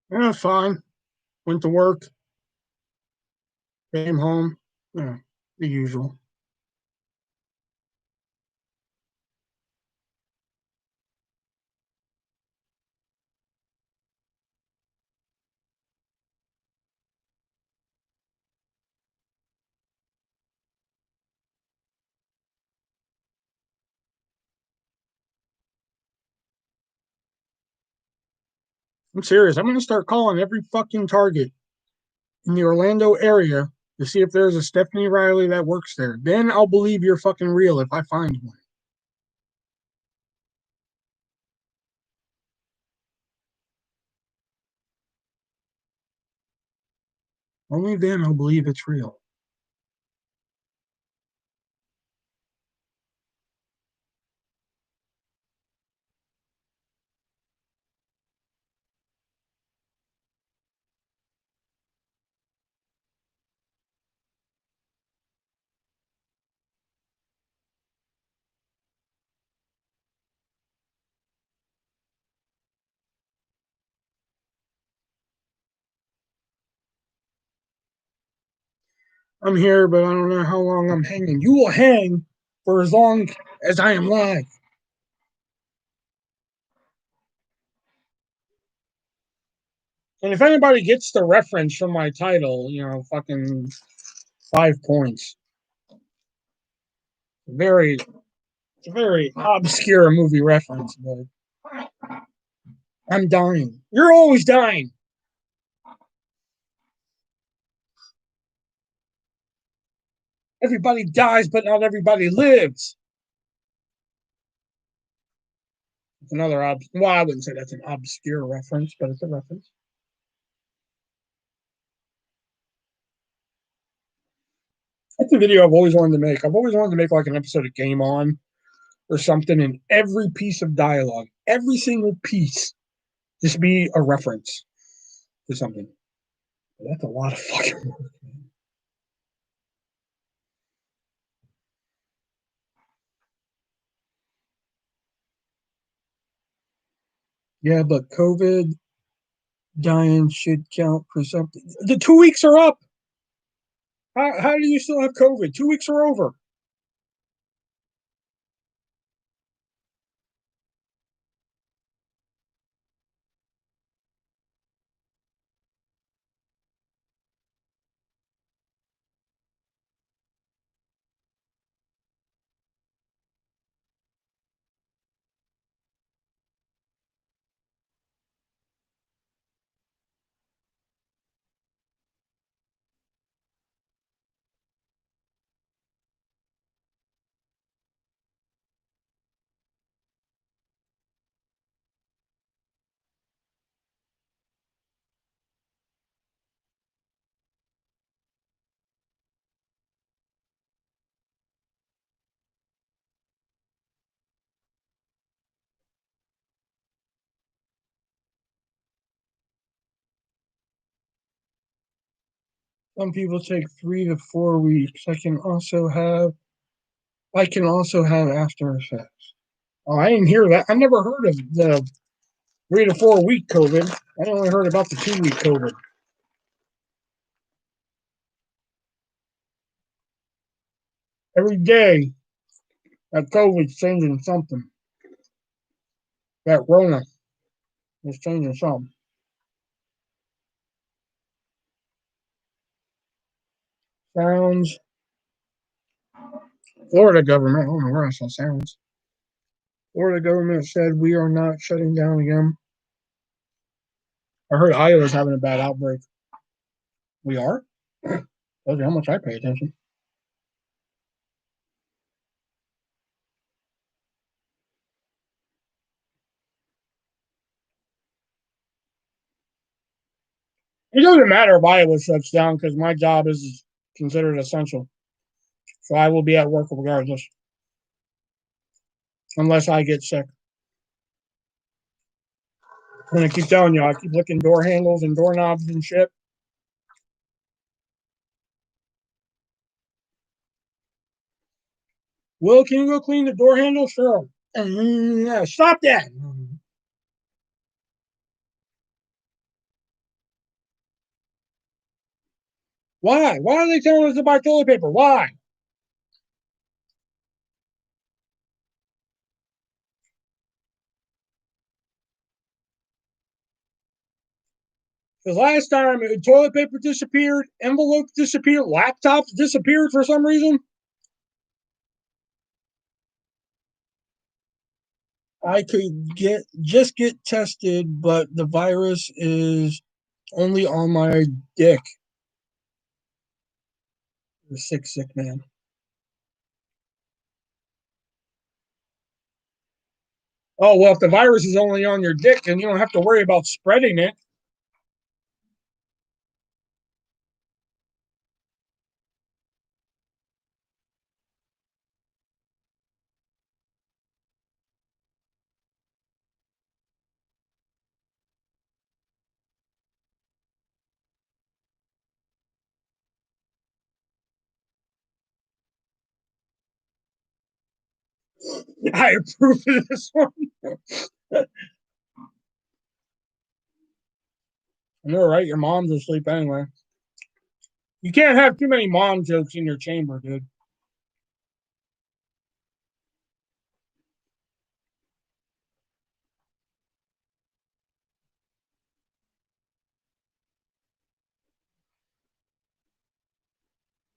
Yeah, fine. Went to work, came home. Yeah, the usual. I'm serious. I'm gonna start calling every fucking Target in the Orlando area to see if there's a Stephanie Riley that works there. Then I'll believe you're fucking real if I find one. Only then I'll believe it's real. I'm here, but I don't know how long I'm hanging. You will hang for as long as I am live. And if anybody gets the reference from my title, fucking 5 points. Very, it's a very obscure movie reference, but I'm dying. You're always dying. Everybody dies, but not everybody lives. It's another well, I wouldn't say that's an obscure reference, but it's a reference. That's a video I've always wanted to make. I've always wanted to make like an episode of Game On or something, and every piece of dialogue, every single piece, just be a reference to something. But that's a lot of fucking work. Yeah, but COVID dying should count for something. The 2 weeks are up. How do you still have COVID? 2 weeks are over. Some people take 3 to 4 weeks. I can also have After Effects. Oh, I didn't hear that. I never heard of the 3 to 4 week COVID. I only heard about the 2 week COVID. Every day that COVID's changing something. That Rona is changing something. Sounds. Florida government. I don't know where I saw sounds. Florida government said we are not shutting down again. I heard Iowa's having a bad outbreak. We are? Tells you how much I pay attention. It doesn't matter if Iowa shuts down because my job is considered essential. So I will be at work regardless, unless I get sick. I'm gonna keep telling you, I keep licking door handles and doorknobs and shit. Will, can you go clean the door handle? Sure. Yeah, stop that. Why? Why are they telling us to buy toilet paper? Why? Because last time toilet paper disappeared, envelopes disappeared, laptops disappeared for some reason. I could get tested, but the virus is only on my dick. The sick man. Oh well, if the virus is only on your dick, then you don't have to worry about spreading it. I approve of this one. You're right. Your mom's asleep anyway. You can't have too many mom jokes in your chamber, dude.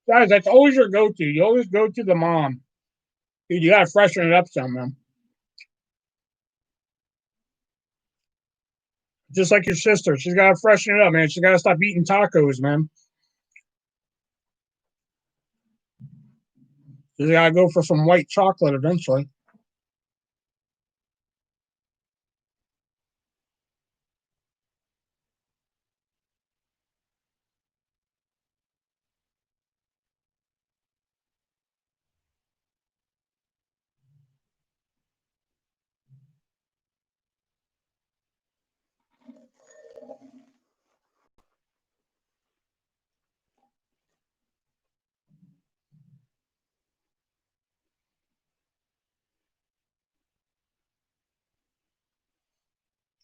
Guys, that's always your go-to. You always go to the mom. Dude, you gotta freshen it up some, man. Just like your sister. She's gotta freshen it up, man. She's gotta stop eating tacos, man. She's gotta go for some white chocolate eventually.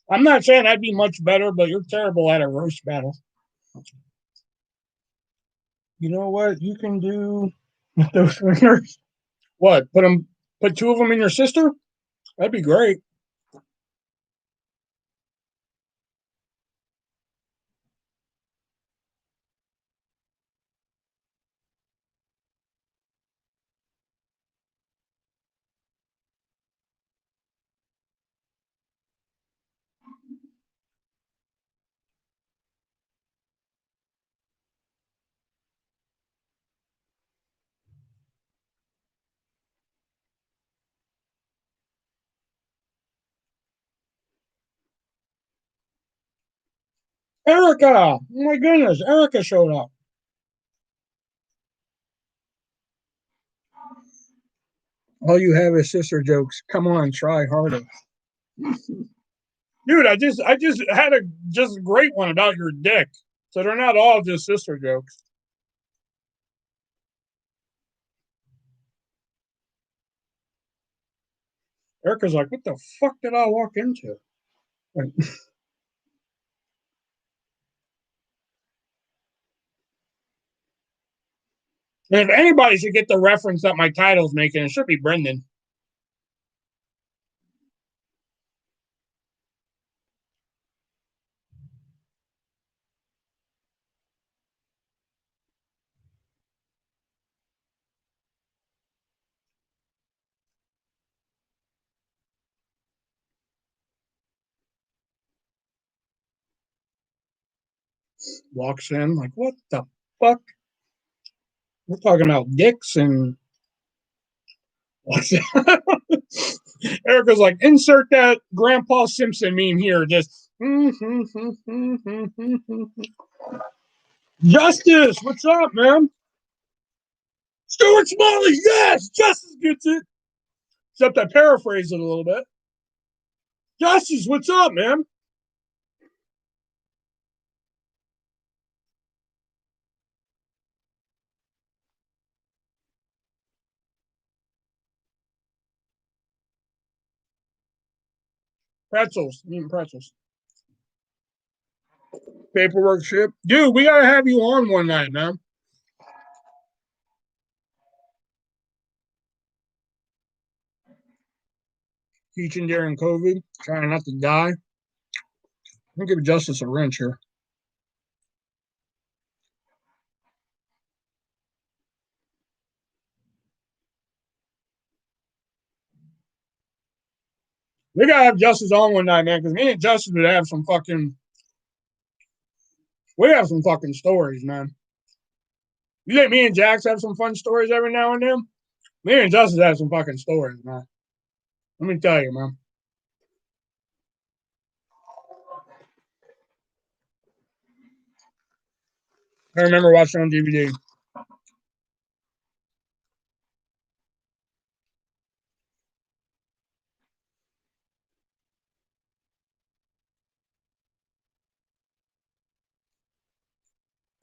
I'm not saying I'd be much better, but you're terrible at a roast battle. You know what you can do with those winners? What? Put two of them in your sister? That'd be great. Erica! Oh my goodness, Erica showed up. All you have is sister jokes. Come on, try harder. Dude, I just had a just great one about your dick. So they're not all just sister jokes. Erica's like, what the fuck did I walk into? And if anybody should get the reference that my title's making, it should be Brendan. Walks in, like, what the fuck? We're talking about dicks and Erica's like, insert that Grandpa Simpson meme here. Just Justice, what's up, man? Stuart Smalley, yes, Justice gets it. Except I paraphrase it a little bit. Justice, what's up, man? Pretzels, eating pretzels. Paperwork ship. Dude, we gotta have you on one night, man. teaching during COVID, trying not to die. I'm gonna give Justice a wrench here. We gotta have Justice on one night, man, because me and Justice would have some fucking. We have some fucking stories, man. You think me and Jax have some fun stories every now and then? Me and Justice have some fucking stories, man. Let me tell you, man. I remember watching on DVD.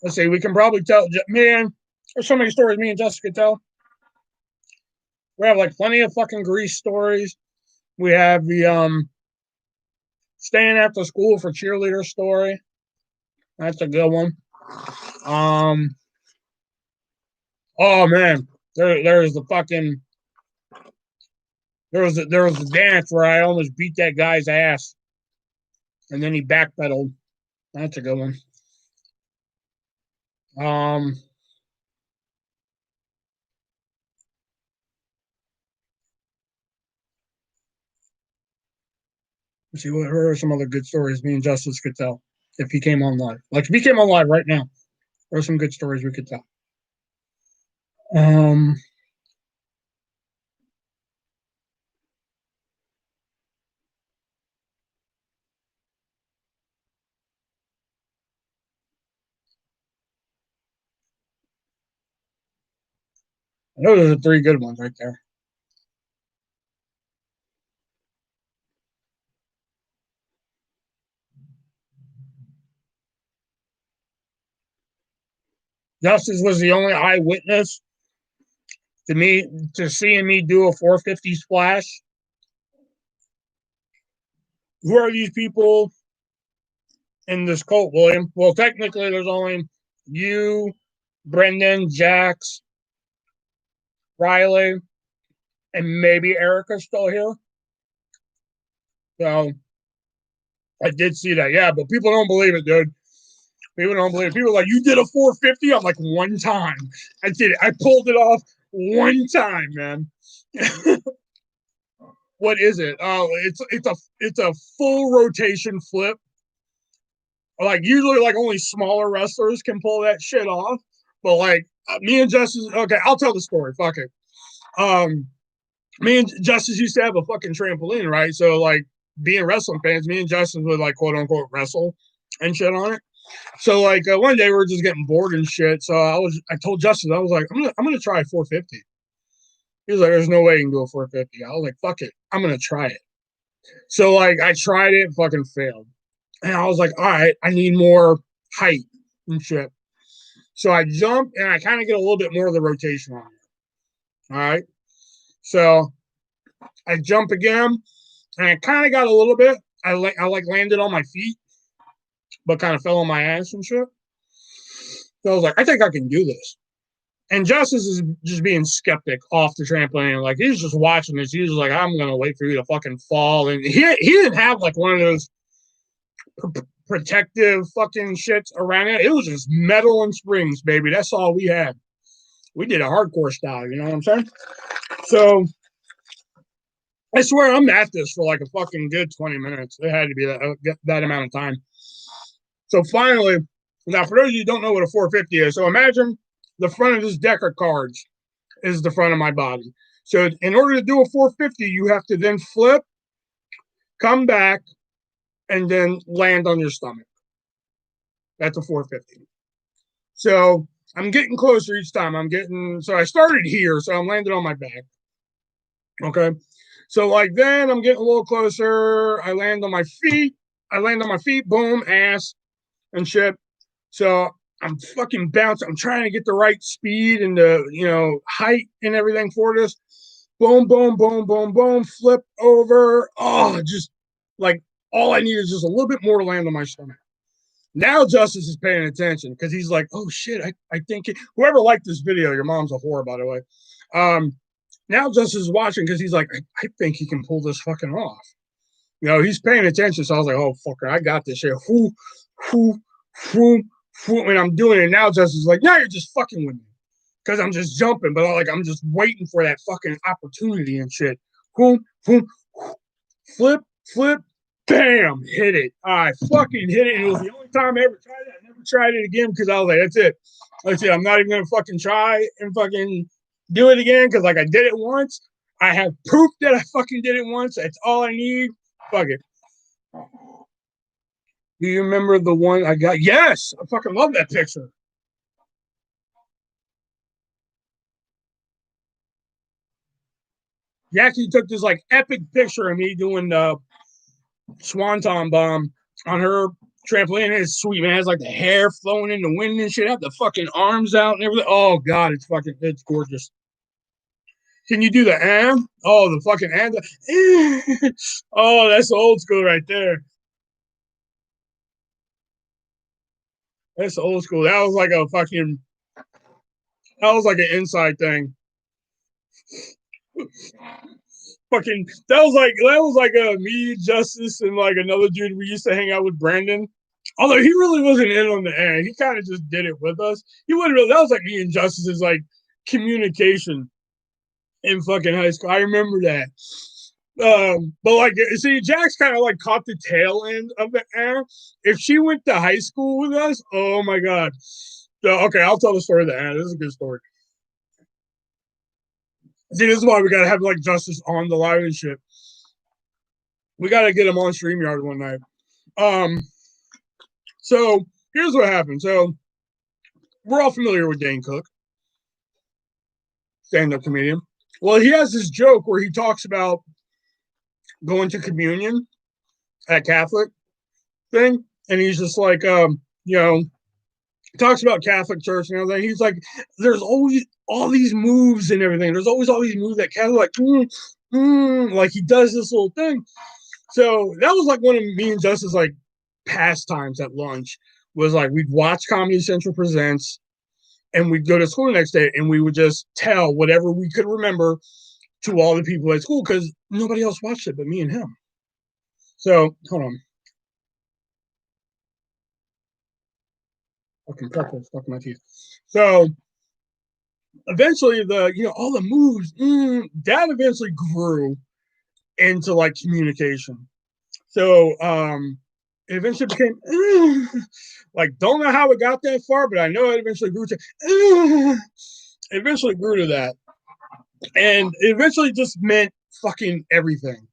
Let's see, we can probably tell. Man, there's so many stories me and Justice could tell. We have like plenty of fucking Grease stories. We have the staying after school for cheerleader story. That's a good one. Oh man, there's the fucking there was a dance where I almost beat that guy's ass, and then he backpedaled. That's a good one. Um, let's see what are some other good stories me and Justice could tell if he came on live. Like if he came on live right now, there are some good stories we could tell. Um, I know those are three good ones right there. Justice was the only eyewitness to me to seeing me do a 450 splash. Who are these people in this cult, William? Well, technically, there's only you, Brendan, Jax, Riley, and maybe Erica's still here. So I did see that. Yeah, but people don't believe it, dude. People don't believe it. People are like, you did a 450? I'm like, one time. I did it. I pulled it off one time, man. What is it? Oh, it's a full rotation flip. Like usually, like only smaller wrestlers can pull that shit off. But like me and Justice, okay, I'll tell the story. Fuck it. Um, Me and Justice used to have a fucking trampoline, right? So like being wrestling fans, me and Justice would like quote unquote wrestle and shit on it. So like one day we were just getting bored and shit. So I told Justice, I was like, I'm gonna try 450. He was like, there's no way you can do a 450. I was like, fuck it, I'm gonna try it. So like I tried it, fucking failed. And I was like, all right, I need more height and shit. So I jump and I kind of get a little bit more of the rotation on it. All right. So I jump again and I kind of got a little bit. I like landed on my feet, but kind of fell on my ass and shit. So I was like, I think I can do this. And Justice is just being skeptic off the trampoline. Like he's just watching this. He's like, I'm gonna wait for you to fucking fall. And he didn't have like one of those protective fucking shits around it. It was just metal and springs, baby. That's all we had. We did a hardcore style, you know what I'm saying? So I swear I'm at this for like a fucking good 20 minutes. It had to be that amount of time. So finally, now for those of you who don't know what a 450 is, so imagine the front of this deck of cards is the front of my body. So in order to do a 450, you have to then flip, come back, and then land on your stomach. That's a 450. So I'm getting closer each time. So I started here, so I'm landing on my back. Okay. So like then I'm getting a little closer. I land on my feet. Boom, ass and shit. So I'm fucking bouncing. I'm trying to get the right speed and the height and everything for this. Boom, boom, boom, boom, boom. Flip over. Oh, just like all I need is just a little bit more to land on my stomach. Now Justice is paying attention because he's like, oh shit, I think whoever liked this video, your mom's a whore, by the way. Now Justice is watching because he's like, I think he can pull this fucking off. You know, he's paying attention. So I was like, oh, fucker, I got this shit. Whoo, whoo, and I'm doing it. Now Justice is like, now you're just fucking with me. Because I'm just jumping, but I'm just waiting for that fucking opportunity and shit. Whoo, whoo, flip, flip, bam, hit it. I fucking hit it. And it was the only time I ever tried it. I never tried it again because I was like, that's it. That's it. I'm not even going to fucking try and fucking do it again because, like, I did it once. I have proof that I fucking did it once. That's all I need. Fuck it. Do you remember the one I got? Yes. I fucking love that picture. Jackie took this, like, epic picture of me doing the swanton bomb on her trampoline. It's sweet, man. It has like the hair flowing in the wind and shit. Have the fucking arms out and everything. Oh god, it's gorgeous. Can you do the Oh, the fucking oh, that's old school right there. That's old school. That was like a fucking. That was like an inside thing. Fucking. That was like a me, Justice, and like another dude we used to hang out with, Brandon. Although he really wasn't in on the end, he kind of just did it with us. He wasn't really. That was like me and Justice's like communication in fucking high school. I remember that. But like, see, Jax kind of like caught the tail end of the air. If she went to high school with us, oh my god. So, okay, I'll tell the story of the end. This is a good story. See, this is why we gotta have like Justice on the live and shit. We gotta get him on StreamYard one night. Um, so here's what happened. So we're all familiar with Dane Cook, stand-up comedian. Well, he has this joke where he talks about going to communion at Catholic thing, and he's just like, talks about Catholic Church and everything. He's like, there's always all these moves and everything. There's always all these moves that Catholic like he does this little thing. So that was like one of me and Justice like pastimes at lunch. Was like we'd watch Comedy Central Presents, and we'd go to school the next day, and we would just tell whatever we could remember to all the people at school because nobody else watched it but me and him. So hold on. Fucking pretzels stuck in my teeth. So eventually all the moves, that eventually grew into like communication. So it eventually became like don't know how it got that far, but I know it eventually grew to that. And it eventually just meant fucking everything.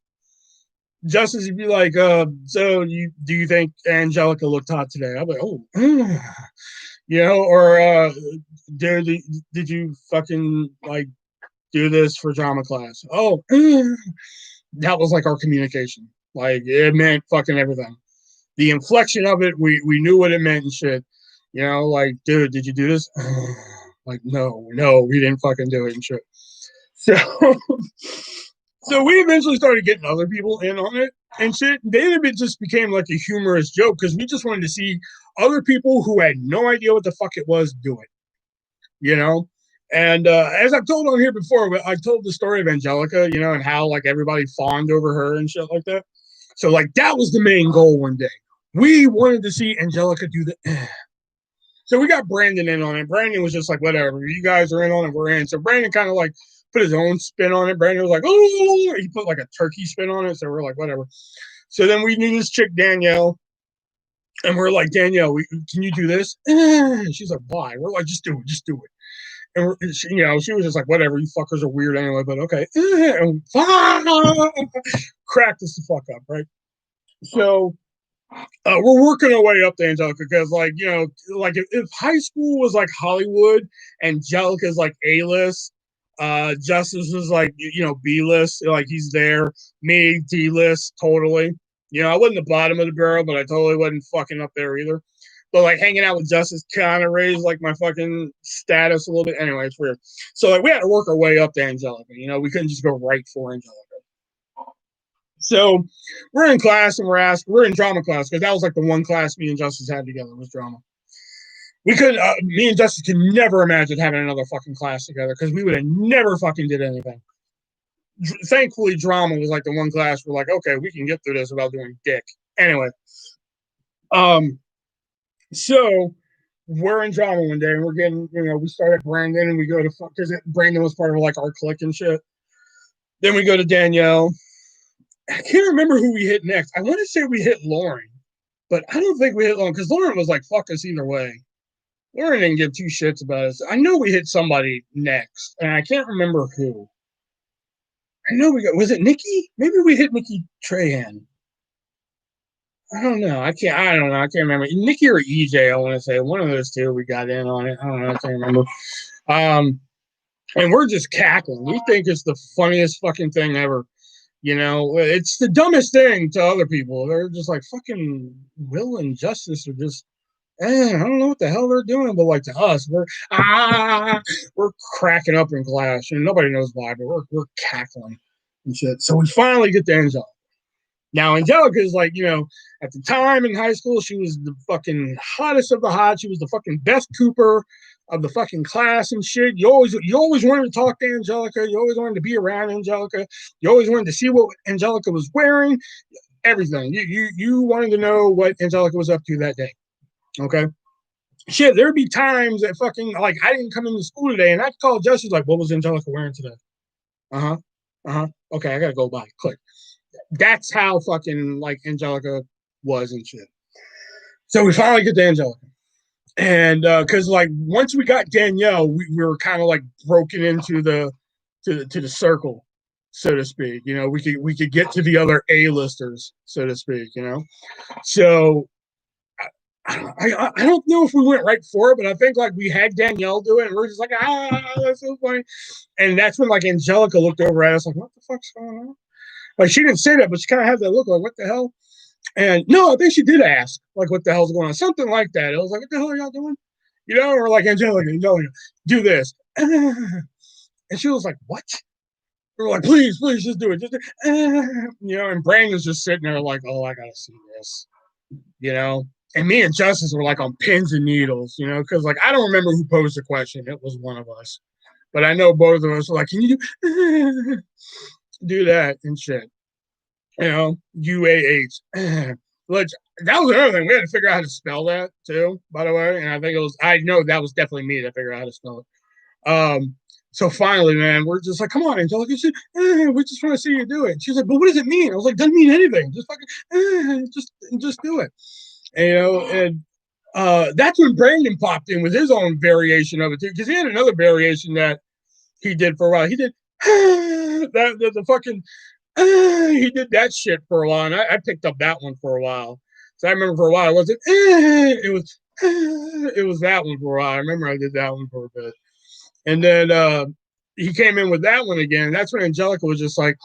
Justice would be like, so do you think Angelica looked hot today? I'm like, oh, or did you fucking like do this for drama class? Oh, that was like our communication. Like it meant fucking everything. The inflection of it, we knew what it meant and shit. Like, dude, did you do this? Like, no, we didn't fucking do it and shit. So so we eventually started getting other people in on it and shit. Then it just became like a humorous joke because we just wanted to see other people who had no idea what the fuck it was do it. And as I've told on here before, I told the story of Angelica, and how like everybody fawned over her and shit like that. So like that was the main goal one day. We wanted to see Angelica do the. So we got Brandon in on it. Brandon was just like, whatever, you guys are in on it, we're in. So Brandon kind of like put his own spin on it. Brandon was like, oh, he put like a turkey spin on it. So we're like, whatever. So then we knew this chick, Danielle. And we're like, Danielle, can you do this? And she's like, why? We're like, just do it. And she was just like, whatever, you fuckers are weird anyway, but okay. And cracked us the fuck up, right? So we're working our way up to Angelica because, like, like if high school was like Hollywood, Angelica's like A-list, Justice was like, B-list, like he's there, me, D-list, totally. I wasn't the bottom of the barrel, but I totally wasn't fucking up there either. But like hanging out with Justice kind of raised like my fucking status a little bit. Anyway, it's weird. So like we had to work our way up to Angelica. We couldn't just go right for Angelica. So we're in class and we're in drama class because that was like the one class me and Justice had together was drama. We could, me and Justice could never imagine having another fucking class together because we would have never fucking did anything. thankfully, drama was like the one class we're like, okay, we can get through this without doing dick. Anyway, um, so we're in drama one day and we're getting, we start at Brandon and we go to, because Brandon was part of like our clique and shit. Then we go to Danielle. I can't remember who we hit next. I want to say we hit Lauren, but I don't think we hit Lauren because Lauren was like, fuck us either way. Lauren didn't give two shits about us. I know we hit somebody next, and I can't remember who. I know was it Nikki? Maybe we hit Nikki Trahan. I don't know. I don't know. I can't remember. Nikki or EJ, I want to say. One of those two we got in on it. I don't know. I can't remember. And we're just cackling. We think it's the funniest fucking thing ever. It's the dumbest thing to other people. They're just like, fucking Will and Justice are just, I don't know what the hell they're doing, but like to us, we're cracking up in class, and nobody knows why, but we're cackling and shit. So we finally get to Angelica. Now Angelica is like, at the time in high school, she was the fucking hottest of the hot. She was the fucking best Cooper of the fucking class and shit. You always wanted to talk to Angelica. You always wanted to be around Angelica. You always wanted to see what Angelica was wearing. Everything. You wanted to know what Angelica was up to that day. Okay. Shit, there'd be times that fucking like I didn't come into school today and I'd call Justice like, what was Angelica wearing today? Okay, I gotta go by. Click. That's how fucking like Angelica was and shit. So we finally get to Angelica. And because like once we got Danielle, we were kind of like broken into the circle, so to speak. We could get to the other A-listers, so to speak. So I don't know if we went right for it, but I think like we had Danielle do it, and we're just like, that's so funny. And that's when like Angelica looked over at us like, what the fuck's going on? Like she didn't say that, but she kind of had that look like, what the hell? And no, I think she did ask like, what the hell's going on? Something like that. It was like, what the hell are y'all doing? Or like Angelica, do this. And she was like, what? We were like, please, just do it. And Brandon's just sitting there like, oh, I gotta see this. And me and Justice were like on pins and needles, because like I don't remember who posed the question. It was one of us. But I know both of us were like, can you do that and shit? UAH. Which that was another thing. We had to figure out how to spell that too, by the way. And I know that was definitely me that figured out how to spell it. So finally, man, we're just like, come on, Angelica, we just want to see you do it. She's like, but what does it mean? I was like, doesn't mean anything. Just fucking, just do it. And that's when Brandon popped in with his own variation of it too, because he had another variation that he did for a while. He did the fucking he did that shit for a while, and I picked up that one for a while. So I remember for a while it wasn't it was that one for a while. I remember I did that one for a bit, and then he came in with that one again. That's when Angelica was just like,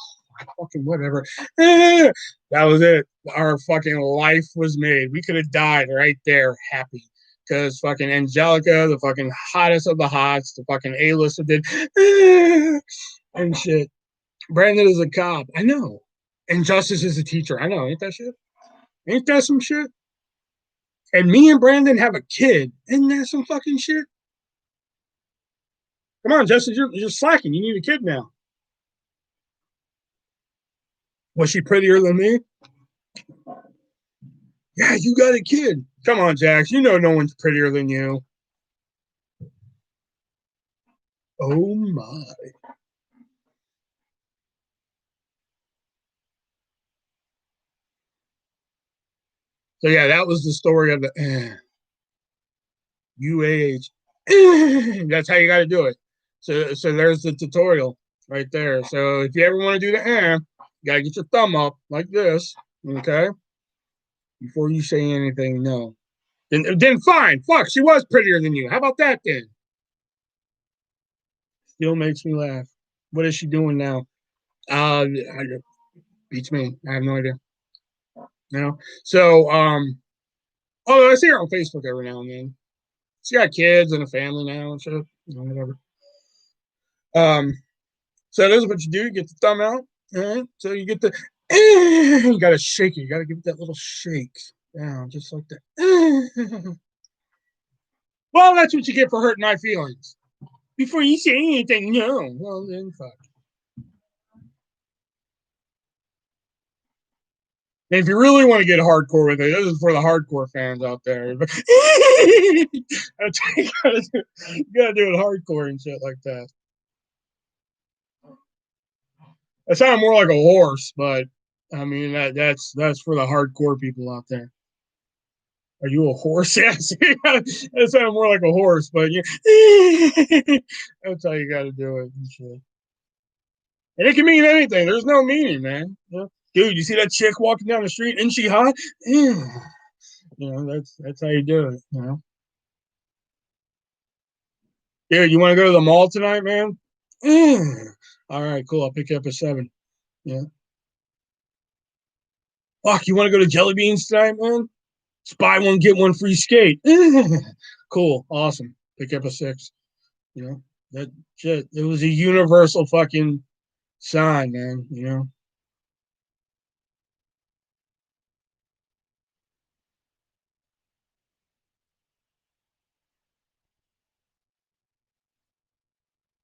fucking whatever. That was it. Our fucking life was made. We could have died right there, happy. Because fucking Angelica, the fucking hottest of the hots, the fucking A-lister did and shit. Brandon is a cop. I know. And Justice is a teacher. I know. Ain't that shit? Ain't that some shit? And me and Brandon have a kid. Isn't that some fucking shit? Come on, Justice, you're slacking. You need a kid now. Was she prettier than me? Yeah, you got a kid. Come on, Jax. You know no one's prettier than you. Oh my. So yeah, that was the story of the UAH. That's how you got to do it. So there's the tutorial right there. So if you ever want to do the you got to get your thumb up like this, okay? Before you say anything, no. Then fine. Fuck, she was prettier than you. How about that then? Still makes me laugh. What is she doing now? Beats me. I have no idea. So oh, I see her on Facebook every now and then. She got kids and a family now and shit. Whatever. So this is what you do. You get the thumb out. All right. So you get the you gotta shake it. You gotta give it that little shake. Down, just like that. Well, that's what you get for hurting my feelings. Before you say anything, no. Well then fuck. And if you really want to get hardcore with it, this is for the hardcore fans out there. That's you gotta do it hardcore and shit like that. That sounded more like a horse, but I mean that's for the hardcore people out there. Are you a horse? Yes. That sounded more like a horse, but yeah. That's how you gotta do it and shit. And it can mean anything. There's no meaning, man. Dude, you see that chick walking down the street? Isn't she hot? That's how you do it. Dude, you want to go to the mall tonight, man? All right, cool. I'll pick you up at 7. Yeah. Fuck, you want to go to Jelly Beans tonight, man? It's buy one get one free skate. Cool, awesome. Pick up at 6. That shit. It was a universal fucking sign, man.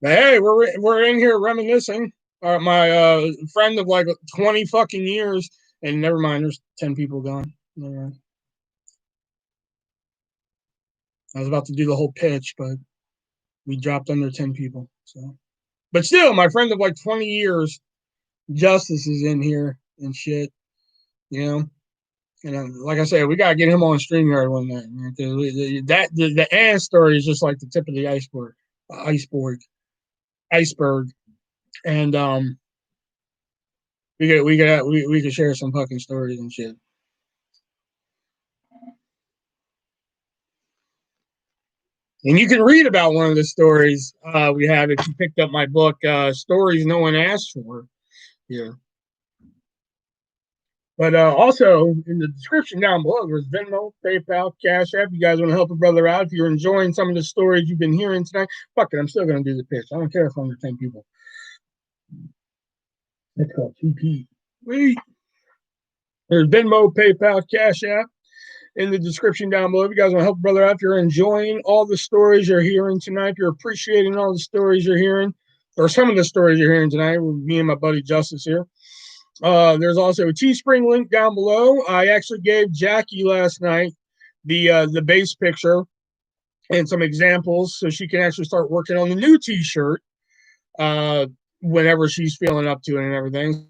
But hey, we're in here reminiscing. My friend of like 20 fucking years, and never mind, there's 10 people gone. Never mind. I was about to do the whole pitch, but we dropped under 10 people. So, but still, my friend of like 20 years, Justice is in here and shit. You know, and like I said, we gotta get him on StreamYard one night, man. The Ann story is just like the tip of the iceberg, and we could share some fucking stories and shit. And you can read about one of the stories we have if you picked up my book, Stories No One Asked For. Yeah. But also in the description down below, there's Venmo, PayPal, Cash App. You guys want to help a brother out? If you're enjoying some of the stories you've been hearing tonight, fuck it, I'm still going to do the pitch. I don't care if I'm under 10 people. That's called TP. Wait. There's Venmo, PayPal, Cash App in the description down below. If you guys want to help a brother out, if you're enjoying all the stories you're hearing tonight, if you're appreciating all the stories you're hearing, or some of the stories you're hearing tonight with me and my buddy Justice here. There's also a Teespring link down below. I actually gave Jackie last night the base picture and some examples so she can actually start working on the new T-shirt whenever she's feeling up to it and everything.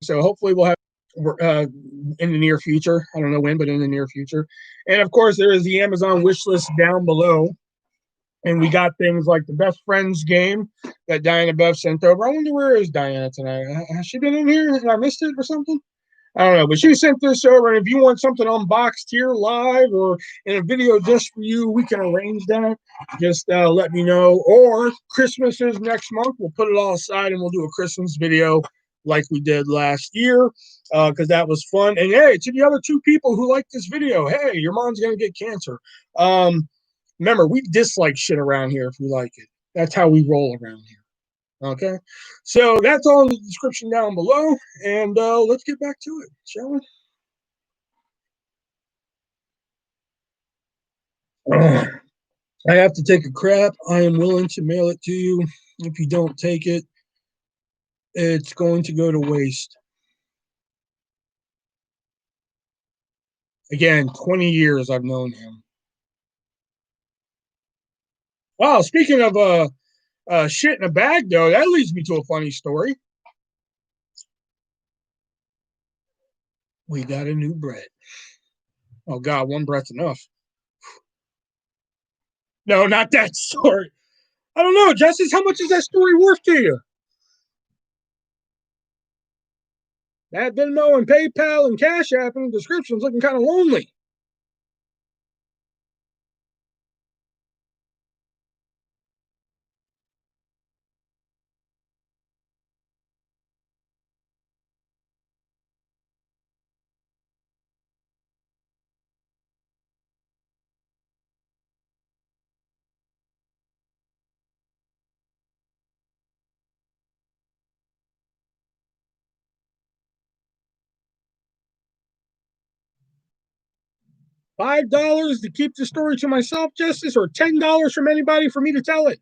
So hopefully we'll have in the near future. I don't know when, but in the near future. And of course, there is the Amazon wish list down below. And we got things like the Best Friends game that Diana Bev sent over. I wonder where is Diana tonight? Has she been in here? Did I missed it or something? I don't know, but she sent this over. And if you want something unboxed here live or in a video just for you, we can arrange that. Just let me know. Or Christmas is next month. We'll put it all aside and we'll do a Christmas video like we did last year because that was fun. And hey, to the other 2 people who like this video, hey, your mom's going to get cancer. Remember, we dislike shit around here if we like it. That's how we roll around here. Okay? So that's all in the description down below. And let's get back to it, shall we? I have to take a crap. I am willing to mail it to you. If you don't take it, it's going to go to waste. Again, 20 years I've known him. Wow, speaking of shit in a bag, though, that leads me to a funny story. We got a new bread. Oh, God, one bread's enough. No, not that story. I don't know, Justice, how much is that story worth to you? That Venmo and PayPal and Cash App in the description's looking kind of lonely. $5 to keep the story to myself, Justice, or $10 from anybody for me to tell it?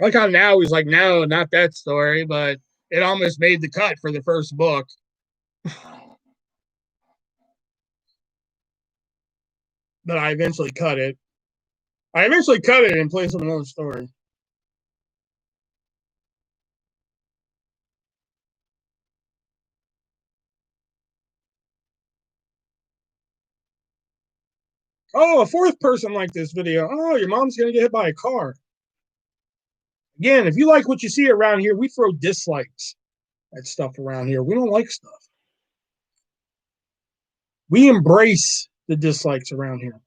Like how now he's like, no, not that story, but it almost made the cut for the first book. But I eventually cut it. I eventually cut it in place of another story. Oh, a fourth person liked this video. Oh, your mom's gonna get hit by a car. Again, if you like what you see around here, we throw dislikes at stuff around here. We don't like stuff. We embrace the dislikes around here.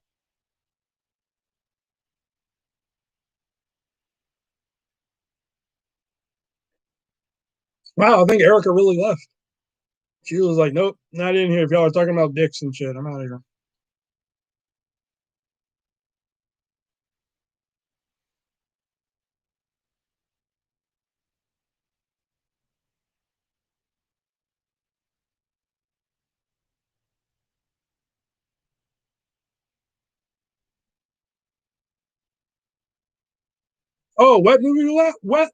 Wow, I think Erica really left. She was like, nope, not in here. If y'all are talking about dicks and shit, I'm out of here. Oh, wet movie left? Wet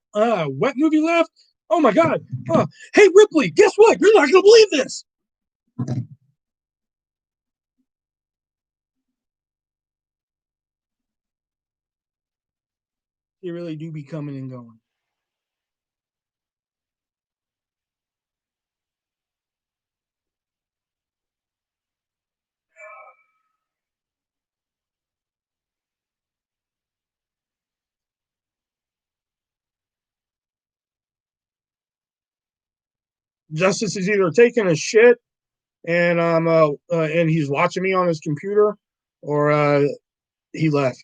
movie left? Oh my god. Hey Ripley, guess what? You're not gonna believe this. You really do be coming and going. Justice is either taking a shit and he's watching me on his computer, or he left.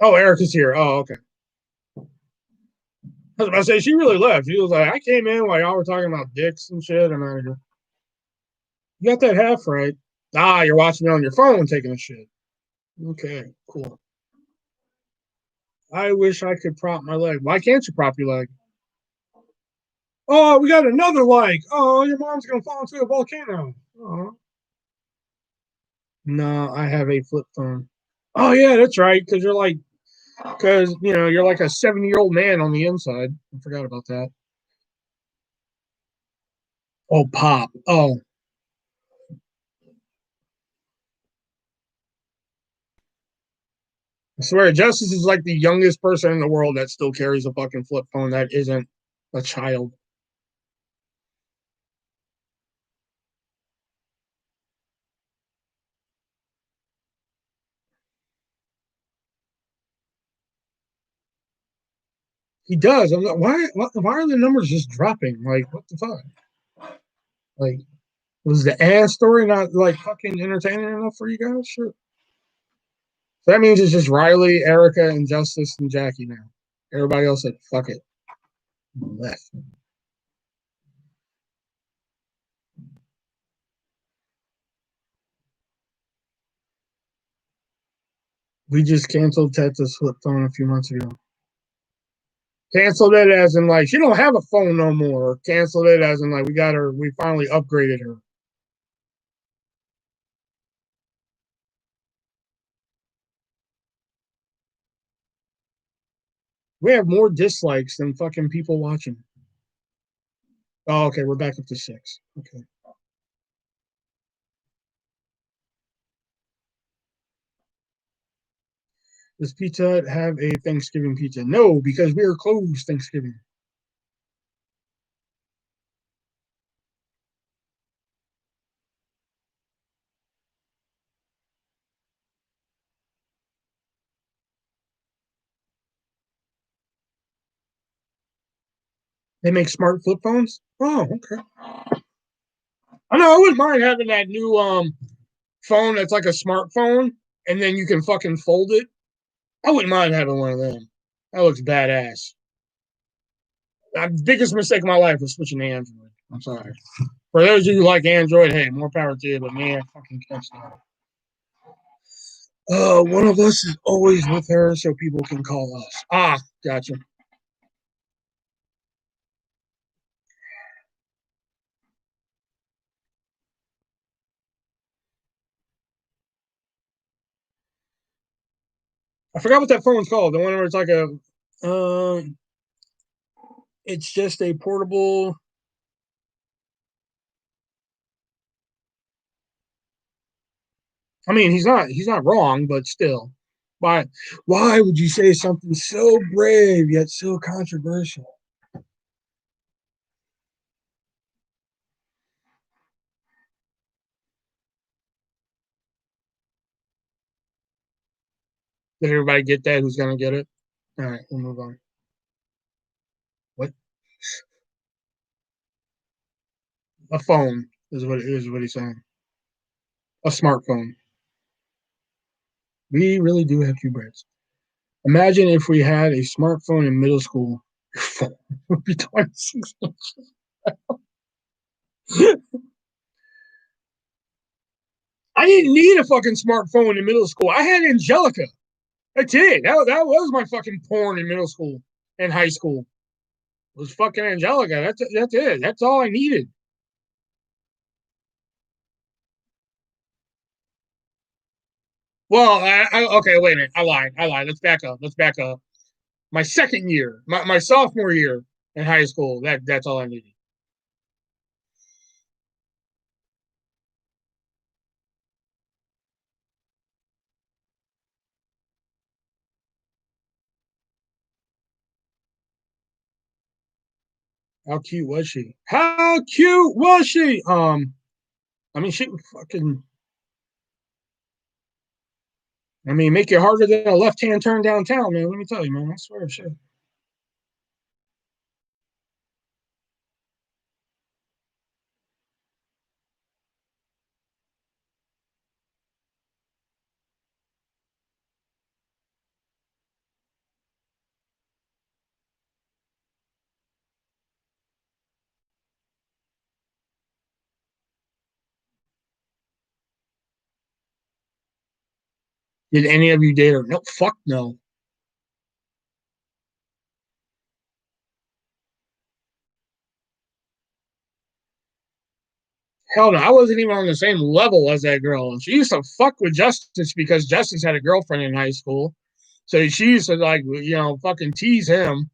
Oh, Erica's here. Oh, okay. I was about to say she really left. He was like, I came in while y'all were talking about dicks and shit. And I go, you got that half right. Ah, you're watching me on your phone taking a shit. Okay, cool. I wish I could prop my leg. Why can't you prop your leg? Oh, we got another like. Oh, your mom's gonna fall into a volcano. Oh. No, I have a flip phone. Oh yeah, that's right. Because you're like a 70-year-old man on the inside. I forgot about that. Oh, pop. Oh, I swear, Justice is like the youngest person in the world that still carries a fucking flip phone that isn't a child. He does. I'm like, why are the numbers just dropping? Like, what the fuck? Like, was the ass story not like fucking entertaining enough for you guys? Sure. So that means it's just Riley, Erica, and Justice and Jackie now. Everybody else said, fuck it. Left. We just canceled Teta's flip phone a few months ago. Canceled it as in like she don't have a phone no more. Canceled it as in like we finally upgraded her. We have more dislikes than fucking people watching. Oh, okay, we're back up to 6. Okay. Does Pizza Hut have a Thanksgiving pizza? No, because we are closed Thanksgiving. They make smart flip phones? Oh, okay. I know I wouldn't mind having that new phone that's like a smartphone and then you can fucking fold it. I wouldn't mind having one of them. That looks badass. The biggest mistake of my life was switching to Android. I'm sorry. For those of you who like Android, hey, more power to you, but man, I fucking can't stand it. One of us is always with her so people can call us. Ah, gotcha. I forgot what that phone's called. The one where it's like a, um, it's just a portable. I mean, he's not wrong, but still, why why would you say something so brave yet so controversial? Did everybody get that? Who's gonna get it? All right, we'll move on. What? A phone is what he's saying. A smartphone. We really do have two brains. Imagine if we had a smartphone in middle school. Your phone would be 26 inches. I didn't need a fucking smartphone in middle school. I had Angelica. I did. That was my fucking porn in middle school and high school. It was fucking Angelica. That's it. That's all I needed. Well, okay, wait a minute. I lied. I lied. Let's back up. Let's back up. My second year, my sophomore year in high school, that's all I needed. How cute was she? How cute was she? I mean, she fucking. I mean, make it harder than a left hand turn downtown, man. Let me tell you, man. I swear, shit. Did any of you date her? No, fuck no. Hell no, I wasn't even on the same level as that girl. And she used to fuck with Justice because Justice had a girlfriend in high school. So she used to like, fucking tease him.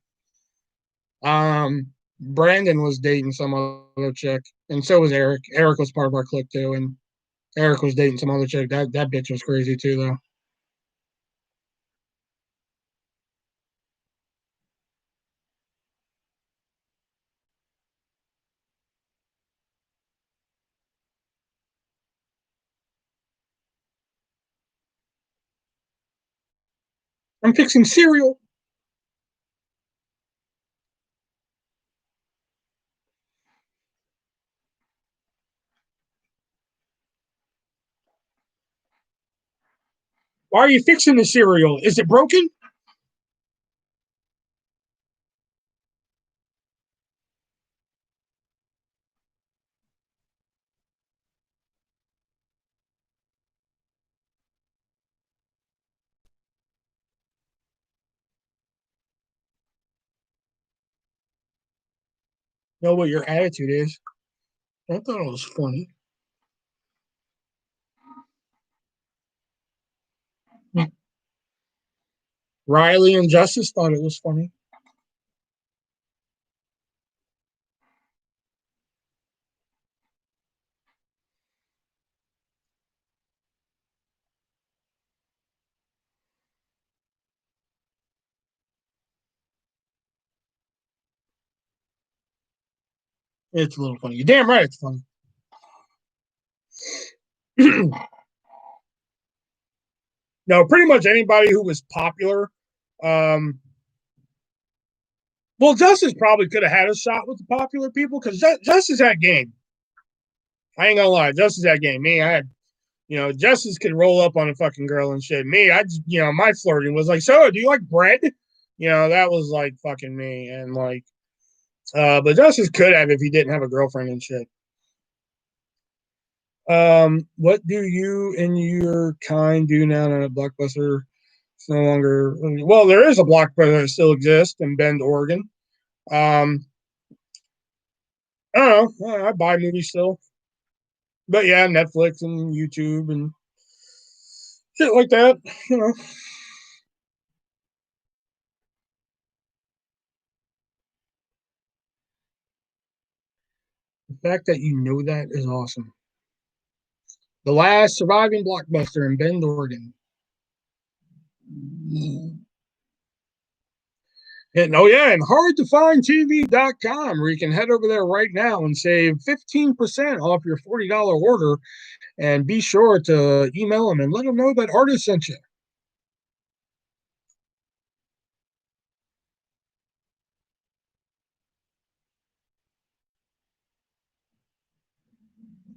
Brandon was dating some other chick, and so was Eric. Eric was part of our clique too, and Eric was dating some other chick. That bitch was crazy too, though. I'm fixing cereal. Why are you fixing the cereal? Is it broken? Know what your attitude is. I thought it was funny. Riley and Justice thought it was funny. It's a little funny. You're damn right it's funny. No, pretty much anybody who was popular. Um, well, Justice probably could have had a shot with the popular people because Justice had game. I ain't gonna lie, Justice had game. Me, I had, Justice could roll up on a fucking girl and shit. Me, my flirting was like, so do you like bread? That was like fucking me. And like, but Justice could have if he didn't have a girlfriend and shit. What do you and your kind do now that a Blockbuster? It's no longer, well, there is a Blockbuster that still exists in Bend, Oregon. Um, I don't know. I buy movies still, but yeah, Netflix and YouTube and shit like that. You know, fact that you know that is awesome. The last surviving blockbuster in Bend, Oregon. And oh yeah, and hardtofindtv.com, where you can head over there right now and save 15% off your $40 order. And be sure to email them and let them know that artist sent you.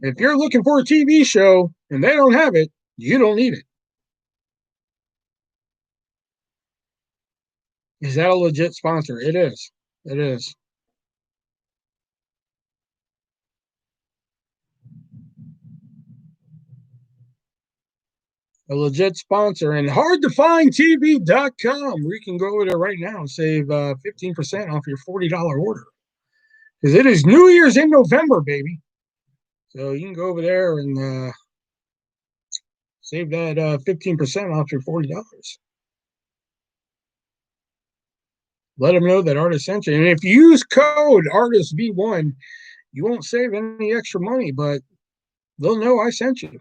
If you're looking for a TV show and they don't have it, you don't need it. Is that a legit sponsor? It is. It is. A legit sponsor, and hardtofindtv.com, where you can go over there right now and save 15% off your $40 order. Because it is New Year's in November, baby. So you can go over there and save that 15% off your $40. Let them know that artist sent you. And if you use code ArtistV1, you won't save any extra money, but they'll know I sent you.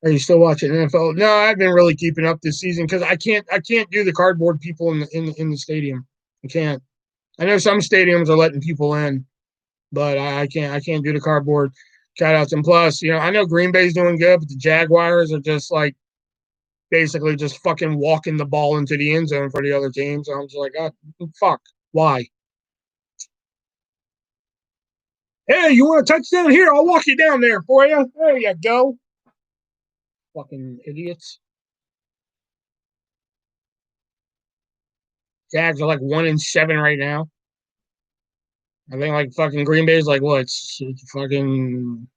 Are you still watching NFL? No, I've been really keeping up this season because I can't do the cardboard people in the stadium. I can't. I know some stadiums are letting people in, but I can't do the cardboard cutouts. And plus, I know Green Bay's doing good, but the Jaguars are just like basically just fucking walking the ball into the end zone for the other team. So I'm just like, oh, fuck, why? Hey, you want a touchdown? Here, I'll walk you down there for you. There you go. Fucking idiots. Jags are like 1-7 right now. I think like fucking Green Bay's like what? It's fucking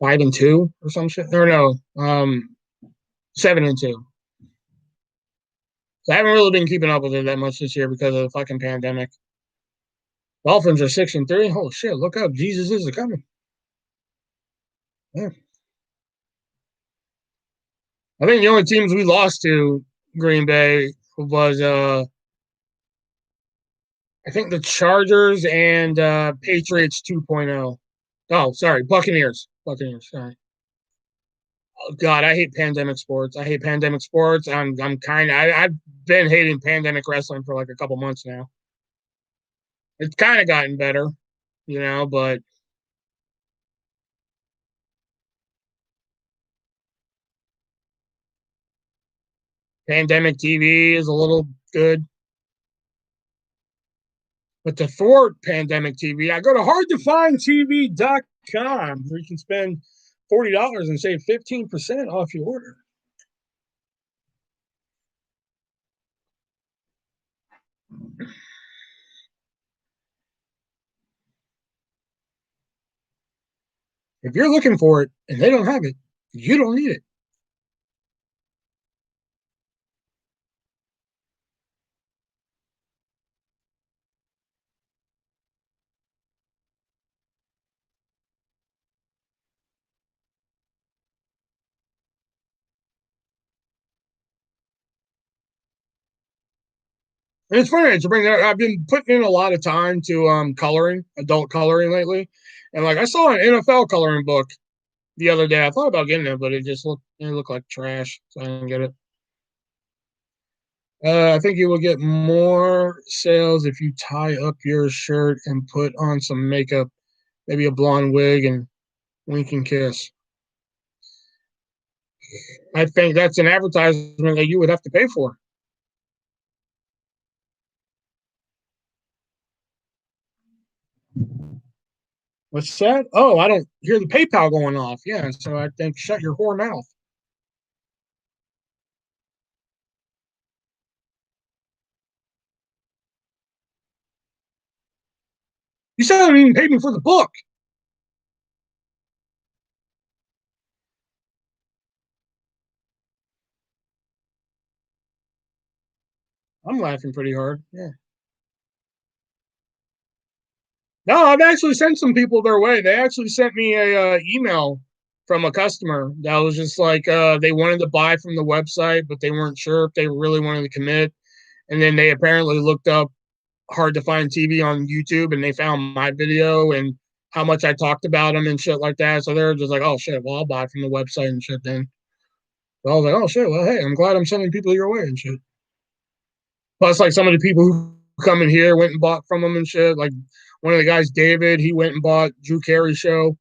5-2 or some shit. Or no, 7-2. So I haven't really been keeping up with it that much this year because of the fucking pandemic. Dolphins are 6-3. Oh shit! Look up, Jesus is coming. Yeah. I think the only teams we lost to Green Bay was I think the Chargers and Patriots 2.0. Oh, sorry, Buccaneers. Buccaneers. Sorry. Oh, God, I hate pandemic sports. I hate pandemic sports. I'm kind of I've been hating pandemic wrestling for like a couple months now. It's kind of gotten better, but pandemic TV is a little good. But to thwart pandemic TV, I go to hardtofindtv.com where you can spend $40 and save 15% off your order. If you're looking for it and they don't have it, you don't need it. And it's funny to bring that up. I've been putting in a lot of time to coloring, adult coloring lately. And like I saw an NFL coloring book the other day. I thought about getting it, but it looked like trash, so I didn't get it. I think you will get more sales if you tie up your shirt and put on some makeup, maybe a blonde wig, and wink and kiss. I think that's an advertisement that you would have to pay for. What's that? Oh, I don't hear the PayPal going off. Yeah, so I think shut your whore mouth. You still haven't even paid me for the book. I'm laughing pretty hard. Yeah. No, I've actually sent some people their way. They actually sent me a email from a customer that was just like they wanted to buy from the website, but they weren't sure if they really wanted to commit. And then they apparently looked up hard to find TV on YouTube, and they found my video and how much I talked about them and shit like that. So they're just like, "Oh shit, well I'll buy from the website and shit." Then so I was like, "Oh shit, well hey, I'm glad I'm sending people your way and shit." Plus, like some of the people who come in here went and bought from them and shit. Like one of the guys, David, he went and bought Drew Carey show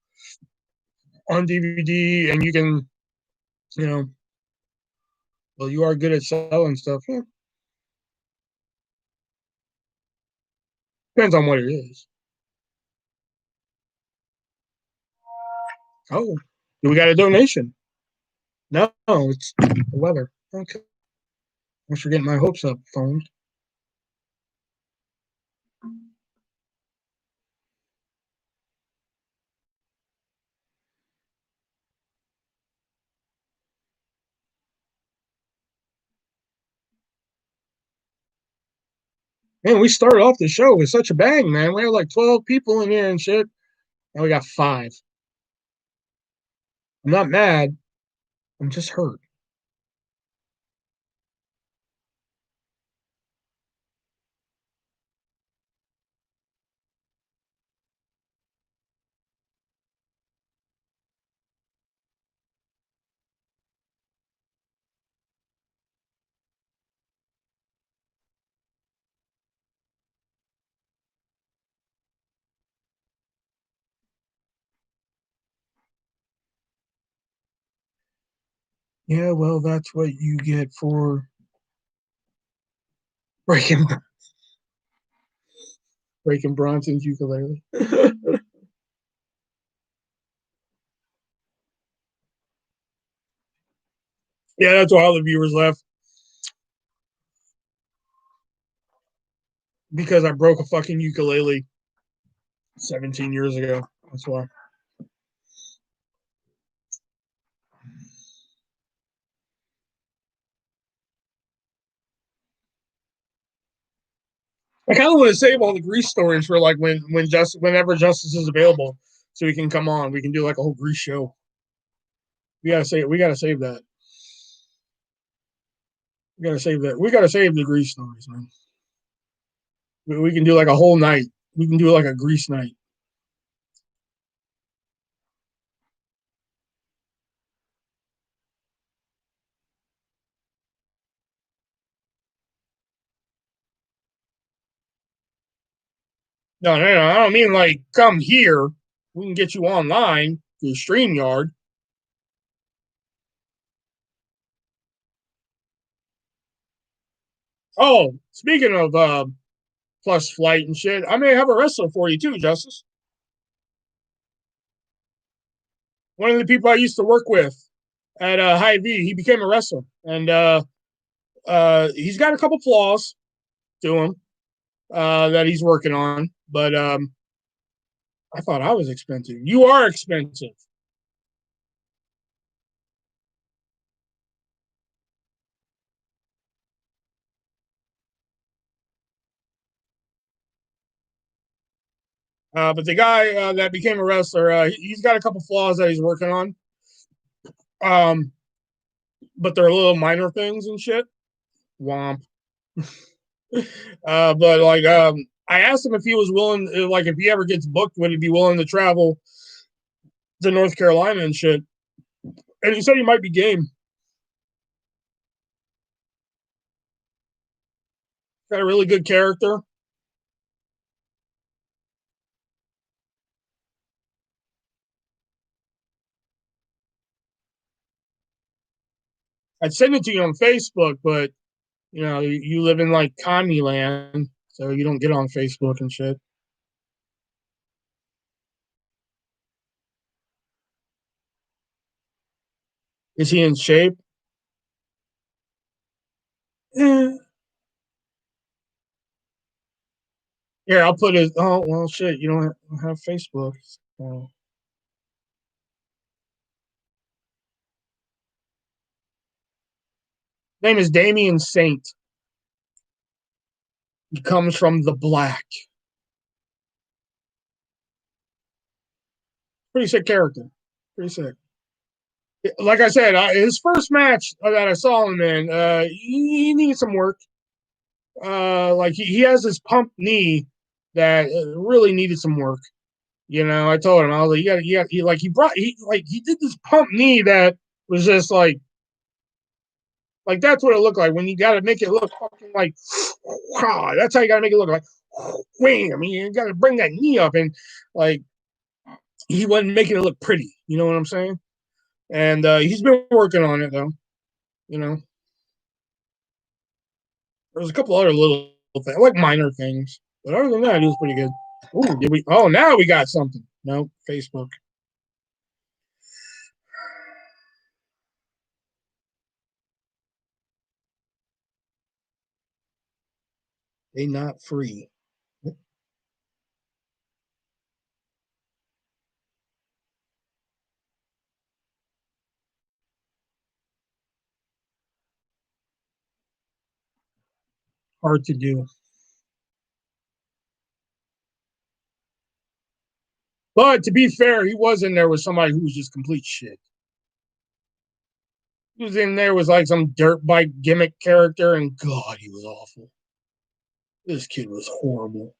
on DVD, and you can, you know, well, you are good at selling stuff. Yeah, depends on what it is. Oh, do we got a donation? No, it's the weather. Okay. Thanks for getting my hopes up, phone. Man, we started off the show with such a bang, man. We had like 12 people in here and shit. Now we got 5. I'm not mad. I'm just hurt. Yeah, well, that's what you get for breaking breaking Bronson's ukulele. Yeah, that's why all the viewers left because I broke a fucking ukulele 17 years ago. That's why. I kind of want to save all the Grease stories for like whenever Justice is available, so he can come on. We can do like a whole Grease show. We gotta save that. We gotta save that. We gotta save the Grease stories, man. We can do like a whole night. We can do like a Grease night. No, no, no. I don't mean like come here. We can get you online through StreamYard. Oh, speaking of plus flight and shit, I may have a wrestler for you too, Justice. One of the people I used to work with at Hy-Vee, he became a wrestler, and he's got a couple flaws to him that he's working on. But I thought I was expensive. You are expensive. But the guy that became a wrestler, he's got a couple flaws that he's working on. Um, but they're little minor things and shit. Womp. But like, I asked him if he was willing, like, if he ever gets booked, would he be willing to travel to North Carolina and shit? And he said he might be game. Got a really good character. I'd send it to you on Facebook, but you know, you live in like commie land, so you don't get on Facebook and shit. Is he in shape? Eh. Here, I'll put his. Oh well, shit. You don't have Facebook. So. Name is Damian Saint. He comes from the black. Pretty sick character. Pretty sick. Like I said, his first match that I saw him in, he needed some work. Like he has this pump knee that really needed some work. I told him, I was like, he did this pump knee that was just like that's what it looked like when you got to make it look fucking like, that's how you got to make it look like, wham. I mean, you got to bring that knee up, and like he wasn't making it look pretty. You know what I'm saying? And he's been working on it though. You know, there's a couple other little things, like minor things, but other than that, he was pretty good. Ooh, did we? Oh, now we got something. No, Facebook. They not free. Hard to do. But to be fair, he was in there with somebody who was just complete shit. He was in there with like some dirt bike gimmick character, and God, he was awful. This kid was horrible.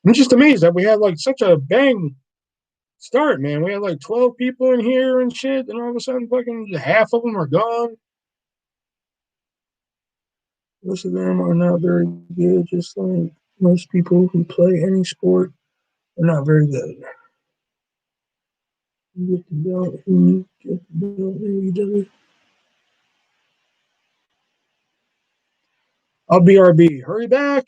I'm just amazed that we had like such a bang start, man. We had like 12 people in here and shit, and all of a sudden, fucking half of them are gone. Most of them are not very good, just like most people who play any sport are not very good. You get the belt, you get the belt, AEW. I'll BRB. Hurry back.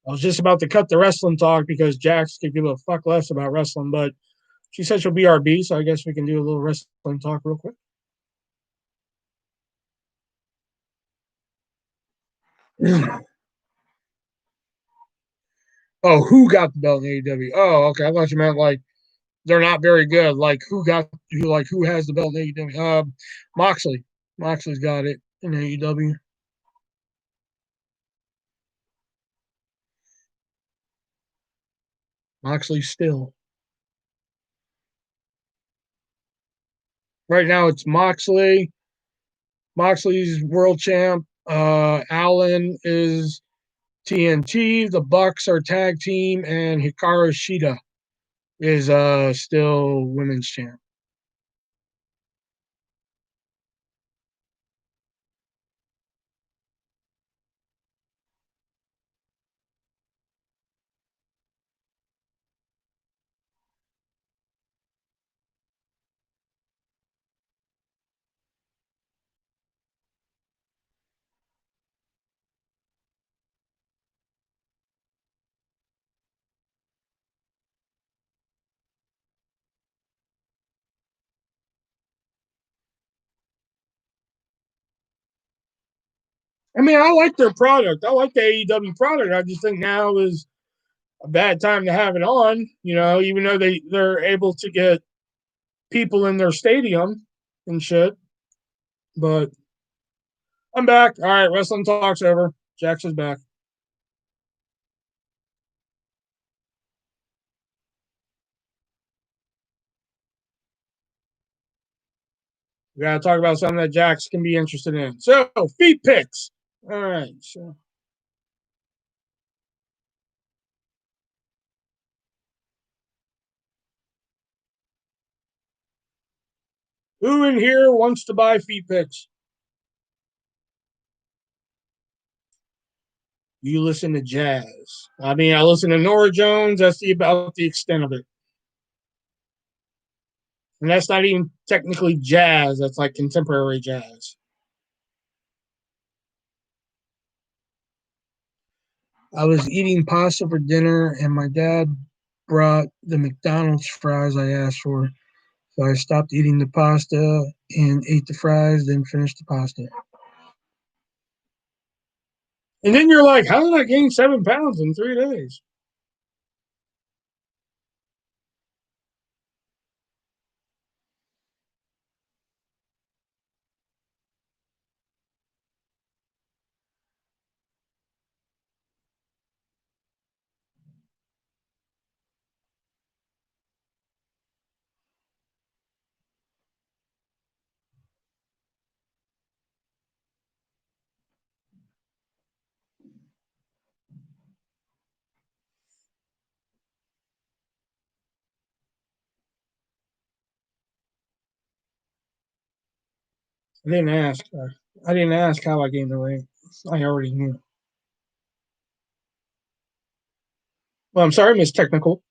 I was just about to cut the wrestling talk because Jax could give a fuck less about wrestling, but she said she'll BRB, so I guess we can do a little wrestling talk real quick. Oh, who got the belt in AEW? Oh, okay. I thought you meant like they're not very good. Like who has the belt in AEW? Moxley. Moxley's got it in AEW. Moxley still. Right now it's Moxley. Moxley's world champ. Allen is TNT. The Bucks are tag team, and Hikaru Shida is still women's champ. I mean, I like their product. I like the AEW product. I just think now is a bad time to have it on. Even though they're able to get people in their stadium and shit. But I'm back. All right, wrestling talk's over. Jackson's back. We got to talk about something that Jax can be interested in. So, feet picks. All right. So, who in here wants to buy feet picks? You listen to jazz. I mean, I listen to Nora Jones. That's about the extent of it. And that's not even technically jazz. That's like contemporary jazz. I was eating pasta for dinner, and my dad brought the McDonald's fries I asked for. So I stopped eating the pasta and ate the fries, then finished the pasta. And then you're like, how did I gain 7 pounds in 3 days? I didn't ask. I didn't ask how I gained the weight. I already knew. Well, I'm sorry, Miss Technical.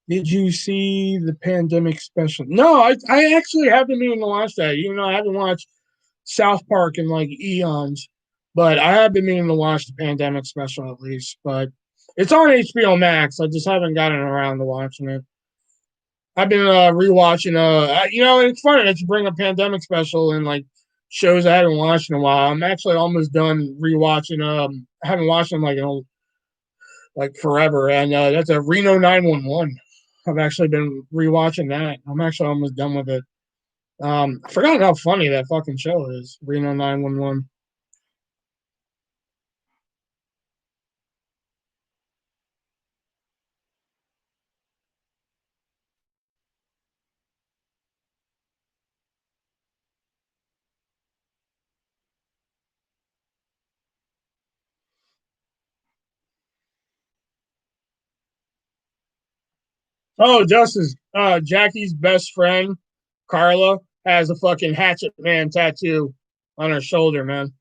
Did you see the pandemic special? No, I actually have been meaning to watch that, even though I haven't watched South Park in like eons. But I have been meaning to watch the pandemic special at least. But it's on HBO Max. I just haven't gotten around to watching it. I've been rewatching. It's funny that you bring a pandemic special and like shows I haven't watched in a while. I'm actually almost done rewatching. I haven't watched them like forever, and that's a Reno 911. I've actually been rewatching that. I'm actually almost done with it. I forgot how funny that fucking show is, Reno 911. Oh, Justice, Jackie's best friend, Carla, has a fucking Hatchet Man tattoo on her shoulder, man.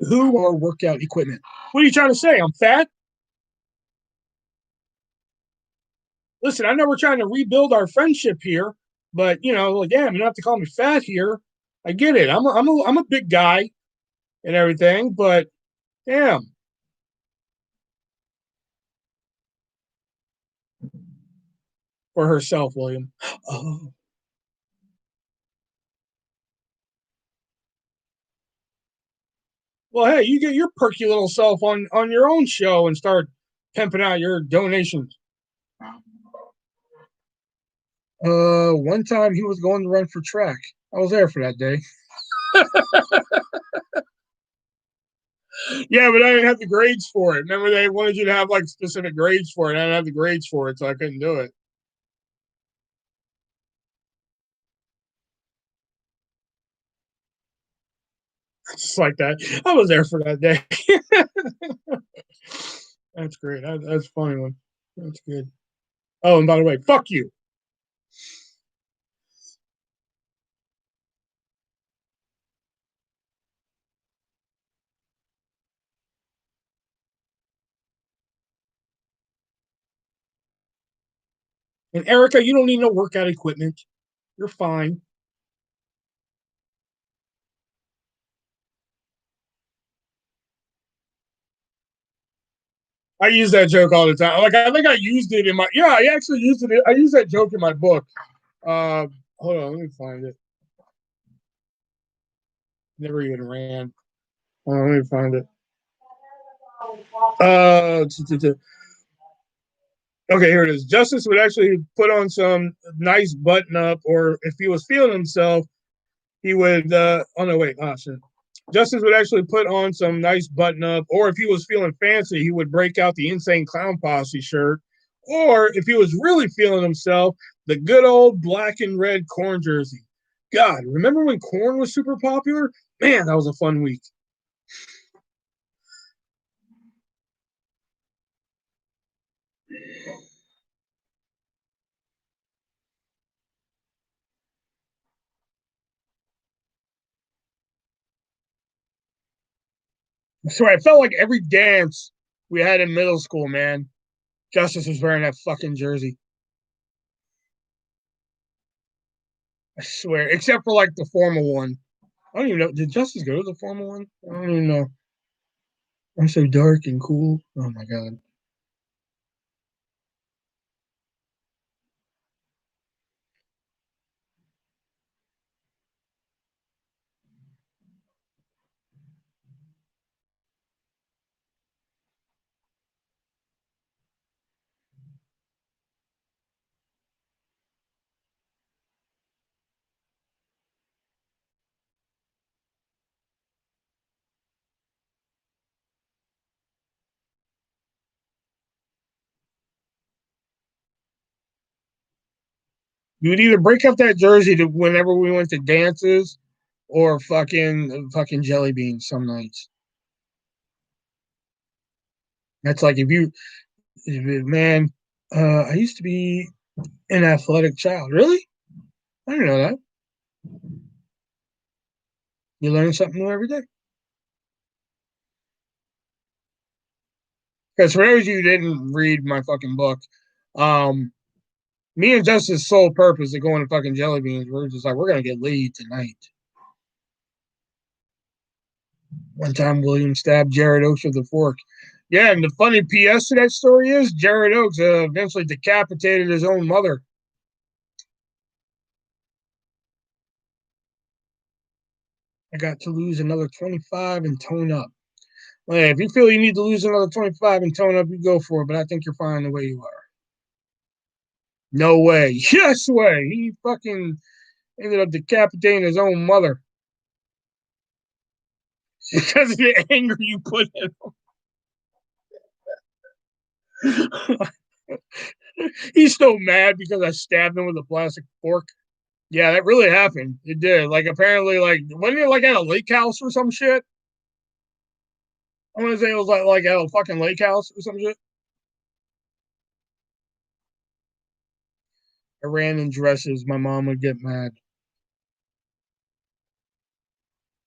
Who or workout equipment? What are you trying to say? I'm fat? Listen, I know we're trying to rebuild our friendship here, but like, damn, you don't have to call me fat here. I get it. I'm a big guy and everything, but damn, for herself, William. Oh. Well, hey, you get your perky little self on your own show and start pimping out your donations. One time he was going to run for track. I was there for that day. Yeah, but I didn't have the grades for it. Remember, they wanted you to have like specific grades for it. I didn't have the grades for it, so I couldn't do it. Just like that. I was there for that day. That's great. That's a funny one. That's good. Oh, and by the way, fuck you. And Erica, you don't need no workout equipment. You're fine. I use that joke all the time. Like, I think I used it in my, yeah, I actually used it. I used that joke in my book. Hold on, let me find it. Never even ran. Oh, let me find it. Uh, okay, here it is. Justice would actually put on some nice button up, or if he was feeling himself, he would. Oh no, wait. Oh shit. Justice would actually put on some nice button up, or if he was feeling fancy, he would break out the Insane Clown Posse shirt, or if he was really feeling himself, the good old black and red corn jersey. God, remember when corn was super popular? Man, that was a fun week. So I felt like every dance we had in middle school, man, Justice was wearing that fucking jersey. I swear, except for like the formal one. I don't even know. Did Justice go to the formal one? I don't even know. I'm so dark and cool. Oh my god. You would either break up that jersey to whenever we went to dances, or fucking jelly beans some nights. That's like man. I used to be an athletic child. Really? I didn't know that. You learn something new every day. Because for those of you who didn't read my fucking book, um, me and Justice's sole purpose of going to fucking jelly beans, we're just like, we're gonna get laid tonight. One time William stabbed Jared Oaks with a fork. Yeah, and the funny PS to that story is Jared Oaks eventually decapitated his own mother. I got to lose another 25 and tone up. Well, yeah, if you feel you need to lose another 25 and tone up, you go for it, but I think you're fine the way you are. No way. Yes way. He fucking ended up decapitating his own mother because of the anger you put in him. He's still mad because I stabbed him with a plastic fork. Yeah, that really happened. It did. Like apparently, like wasn't it like at a lake house or some shit? I want to say it was like at a fucking lake house or some shit. I ran in dresses. My mom would get mad.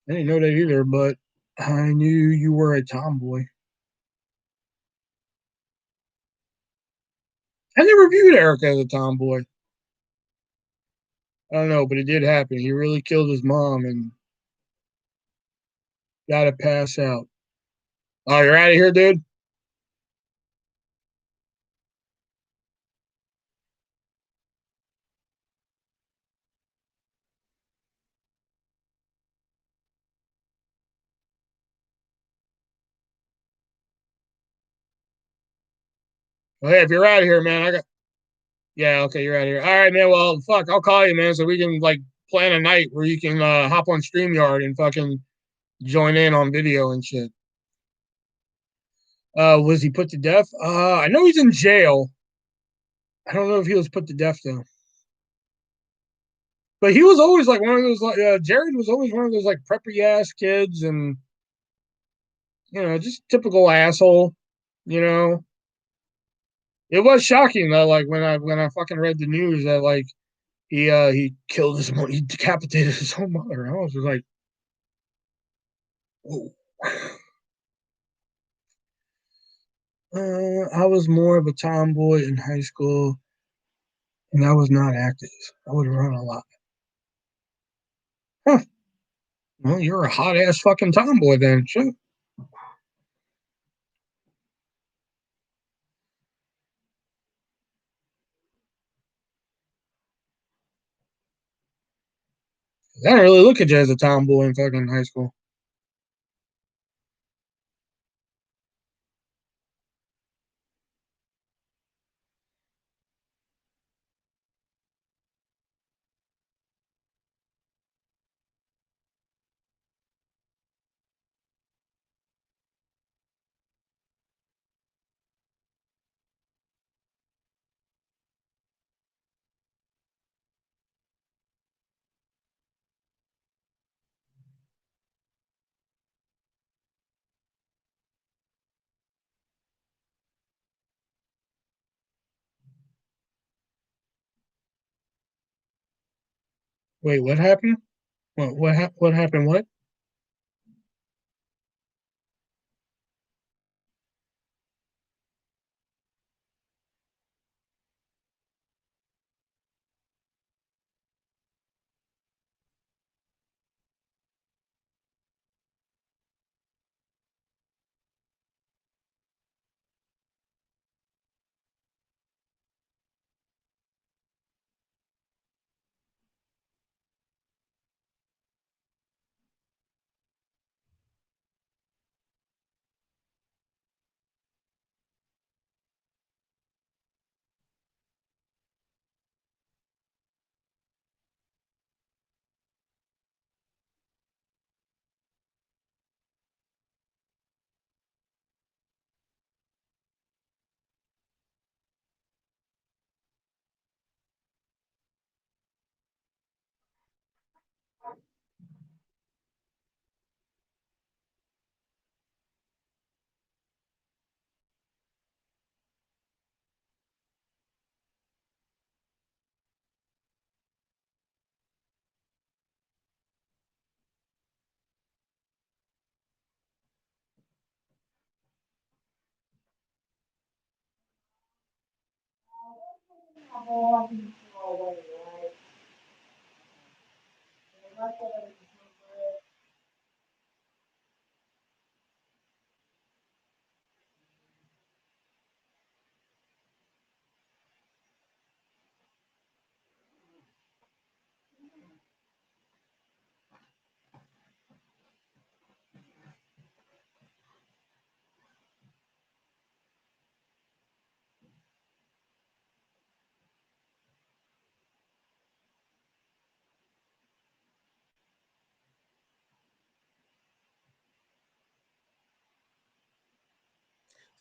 I didn't know that either, but I knew you were a tomboy. I never viewed Eric as a tomboy. I don't know, but it did happen. He really killed his mom and got to pass out. Oh, you're out of here, dude. Well, hey, if you're out of here, man, I got. Yeah, okay, you're out of here. All right, man. Well, fuck, I'll call you, man, so we can like plan a night where you can hop on StreamYard and fucking join in on video and shit. Was he put to death? I know he's in jail. I don't know if he was put to death though. But he was always like one of those like Jared was always one of those like preppy ass kids, and just typical asshole. You know, it was shocking though. Like when I fucking read the news that like he killed he decapitated his own mother. I was just like, whoa. I was more of a tomboy in high school, and I was not active. I would run a lot. Huh. Well, you're a hot ass fucking tomboy then. Sure. I didn't really look at you as a tomboy in fucking high school. Wait, what happened? What happened? What?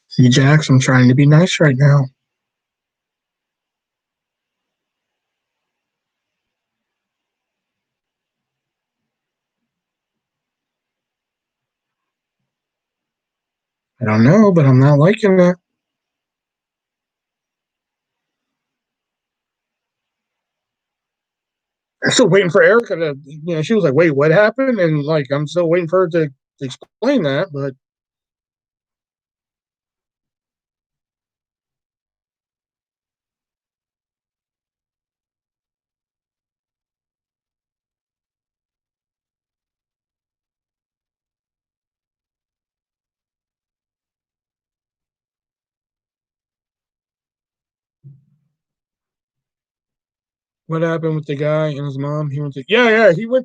See, Jax, I'm trying to be nice right now. I don't know, but I'm not liking it. I'm still waiting for Erica to, she was like, wait, what happened? And like, I'm still waiting for her to explain that. But what happened with the guy and his mom? He went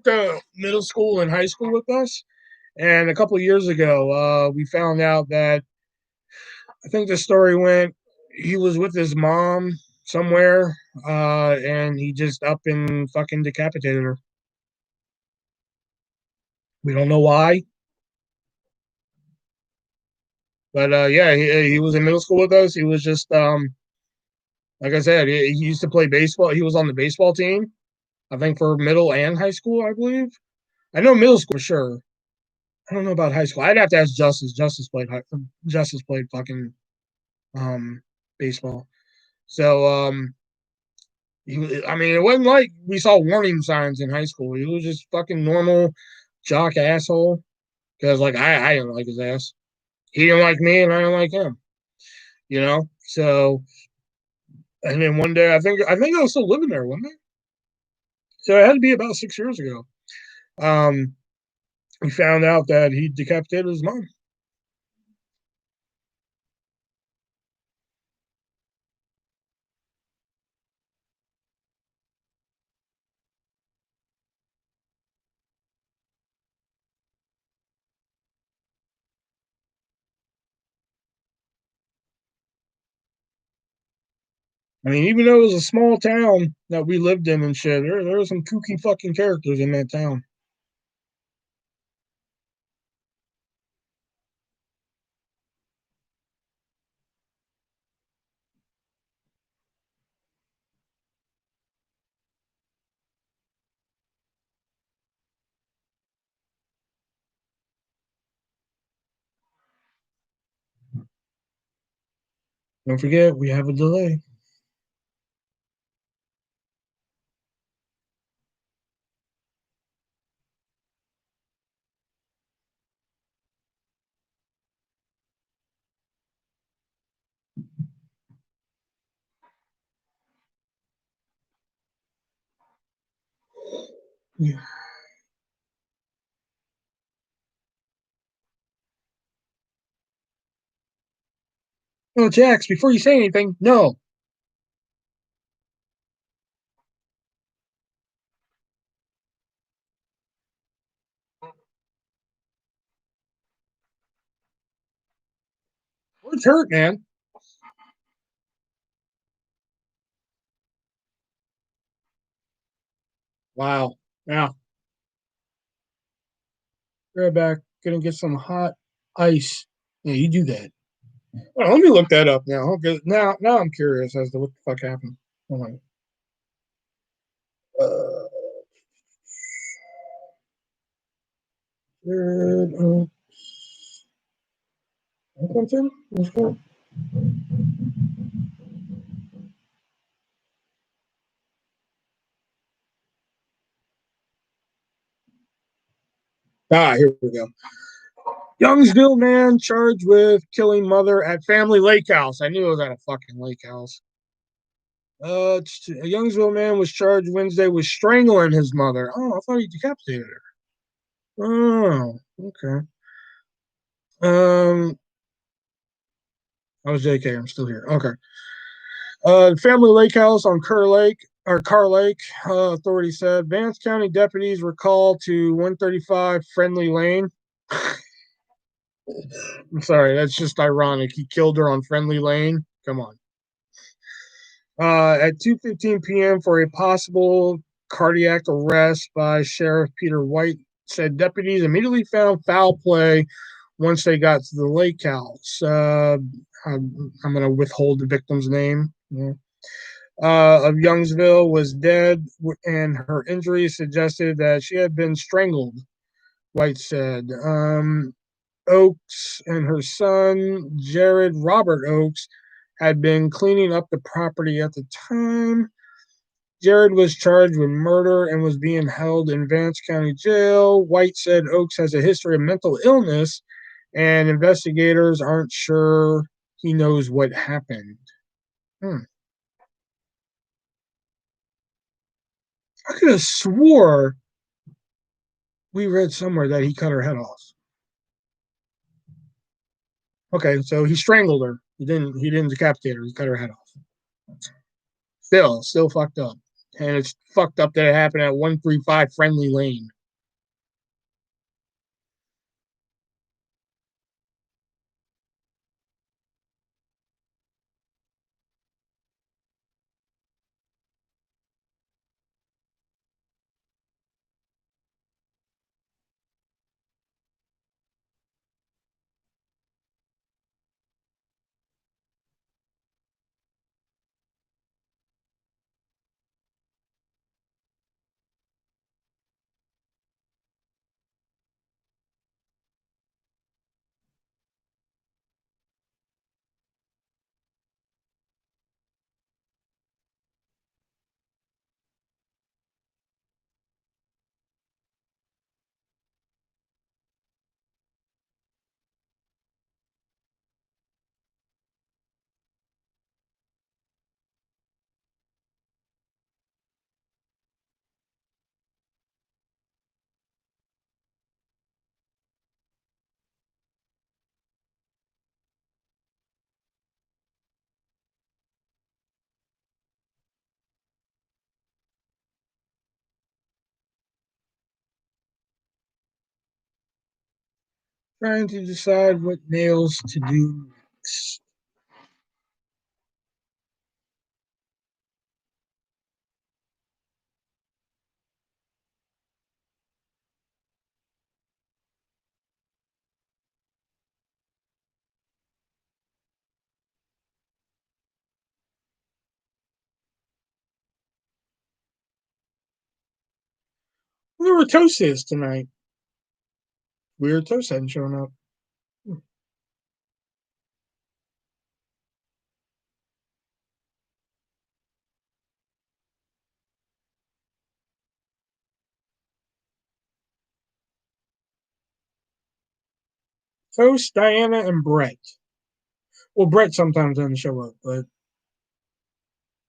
to middle school and high school with us. And a couple of years ago, we found out that I think the story went he was with his mom somewhere, and he just up and fucking decapitated her. We don't know why, but yeah, he was in middle school with us. He was just like I said, he used to play baseball. He was on the baseball team, I think, for middle and high school, I believe. I know middle school for sure. I don't know about high school. I'd have to ask Justice. Justice played fucking um baseball. So I mean, it wasn't like we saw warning signs in high school. He was just fucking normal jock asshole. Because like I didn't like his ass. He didn't like me, and I didn't like him. So and then one day, I think I was still living there, wasn't I? So it had to be about 6 years ago. Um, we found out that he decapitated his mom. I mean, even though it was a small town that we lived in and shit, there were some kooky fucking characters in that town. Don't forget, we have a delay. Yeah. No, Jax, before you say anything, no. It's hurt, man. Wow. Yeah. Right back. Gonna get some hot ice. Yeah, you do that. Well, let me look that up now. Okay, now I'm curious as to what the fuck happened. Hold on. Uh, here we go. Youngsville man charged with killing mother at family lake house. I knew it was at a fucking lake house. A Youngsville man was charged Wednesday with strangling his mother. Oh, I thought he decapitated her. Oh, okay. I was JK. I'm still here. Okay. Family lake house on Kerr Lake or Car Lake. Authorities said Vance County deputies were called to 135 Friendly Lane. I'm sorry, that's just ironic. He killed her on Friendly Lane. Come on. At 2:15 p.m. for a possible cardiac arrest by Sheriff Peter White, said deputies immediately found foul play once they got to the lake house. I'm going to withhold the victim's name. Yeah. Of Youngsville was dead, and her injuries suggested that she had been strangled, White said. Oakes and her son, Jared Robert Oakes, had been cleaning up the property at the time. Jared was charged with murder and was being held in Vance County Jail. White said Oakes has a history of mental illness, and investigators aren't sure he knows what happened. Hmm. I could have swore we read somewhere that he cut her head off. Okay, so he strangled her. He didn't decapitate her. He cut her head off. Still fucked up. And it's fucked up that it happened at 135 Friendly Lane. Trying to decide what nails to do next. I wonder where Toast is tonight. Weird, Toast hadn't shown up. Toast, Diana, and Brett. Well, Brett sometimes doesn't show up, but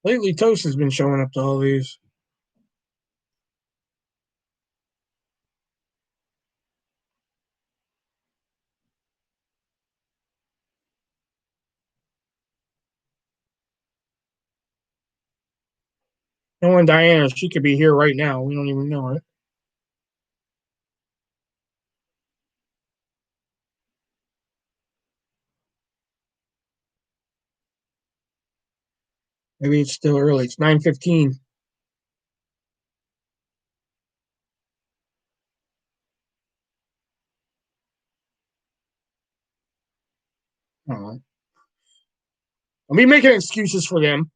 lately Toast has been showing up to all these. Knowing Diana, she could be here right now. We don't even know it. Maybe it's still early. It's 9:15. I'll be making excuses for them.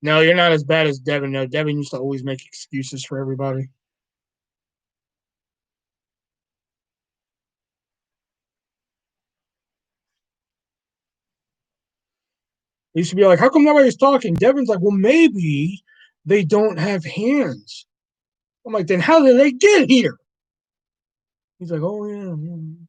No, you're not as bad as Devin. No, Devin used to always make excuses for everybody. He used to be like, "How come nobody's talking?" Devin's like, "Well, maybe they don't have hands." I'm like, "Then how did they get here?" He's like, "Oh yeah." Yeah.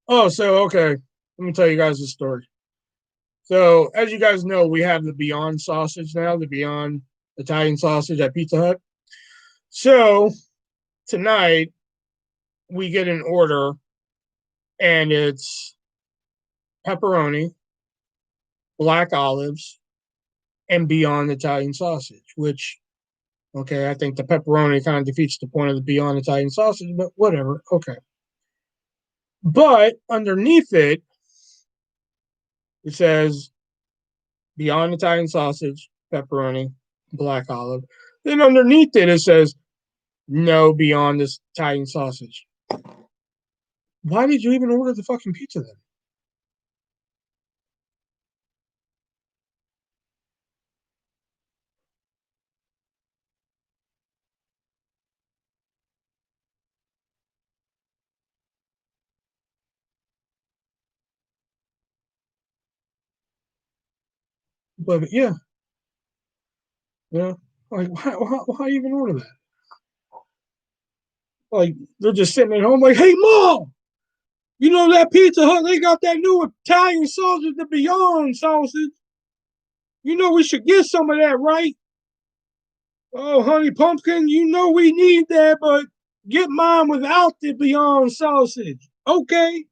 Oh, so okay. Let me tell you guys a story. So, as you guys know, we have the Beyond sausage now, the Beyond Italian sausage at Pizza Hut. So, tonight we get an order and it's pepperoni, black olives, and Beyond Italian sausage, which, okay, I think the pepperoni kind of defeats the point of the Beyond Italian sausage, but whatever. Okay. But underneath it, it says Beyond Italian sausage, pepperoni, black olive. Then underneath it, it says no Beyond this Italian sausage. Why did you even order the fucking pizza then? But yeah, yeah. Like, why even order that? Like, they're just sitting at home, like, hey, mom, you know that Pizza Hut, they got that new Italian sausage, the Beyond sausage. You know we should get some of that, right? Oh, honey pumpkin, you know we need that, but get mine without the Beyond sausage. Okay.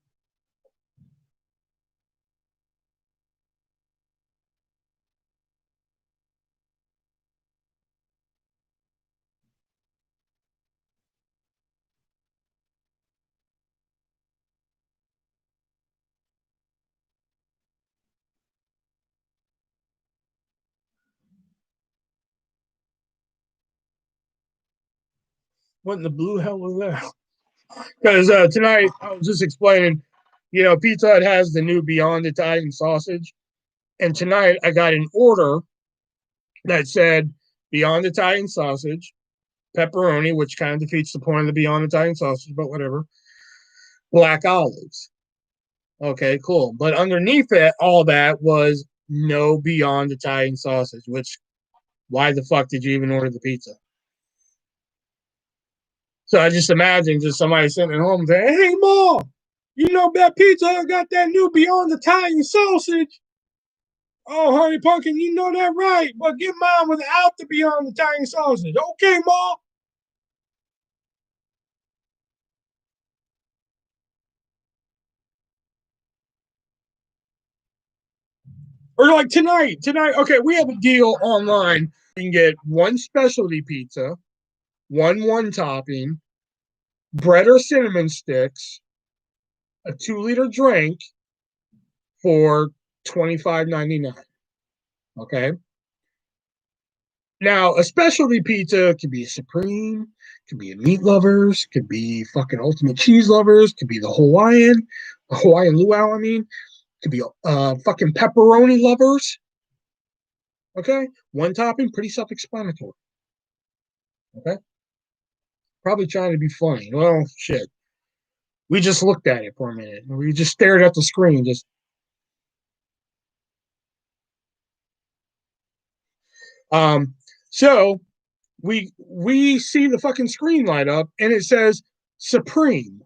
What in the blue hell was that? Because tonight I was just explaining, Pizza Hut has the new Beyond Italian sausage. And tonight I got an order that said Beyond Italian sausage, pepperoni, which kind of defeats the point of the Beyond Italian sausage, but whatever, black olives. Okay, cool. But underneath it, all that was no Beyond Italian sausage, which why the fuck did you even order the pizza? So I just imagine just somebody sitting at home saying, hey, mom, you know that pizza got that new Beyond Italian sausage? Oh, honey pumpkin, you know that right, but get mine without the Beyond Italian sausage. Okay, mom. Or like tonight, okay, we have a deal online. You can get one specialty pizza, one topping, bread or cinnamon sticks, a 2-liter drink for $25.99. Okay. Now, a specialty pizza could be a Supreme, could be a Meat Lovers, could be fucking Ultimate Cheese Lovers, could be the Hawaiian Luau, I mean, could be fucking Pepperoni Lovers. Okay. One topping, pretty self explanatory. Okay. Probably trying to be funny. Well, shit. We just looked at it for a minute. We just stared at the screen. Just so we see the fucking screen light up and it says Supreme.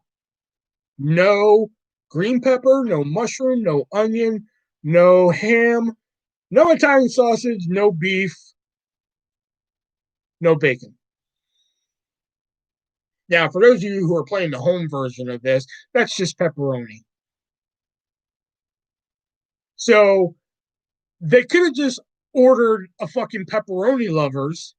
No green pepper, no mushroom, no onion, no ham, no Italian sausage, no beef, no bacon. Now, for those of you who are playing the home version of this, that's just pepperoni. So they could have just ordered a fucking pepperoni lovers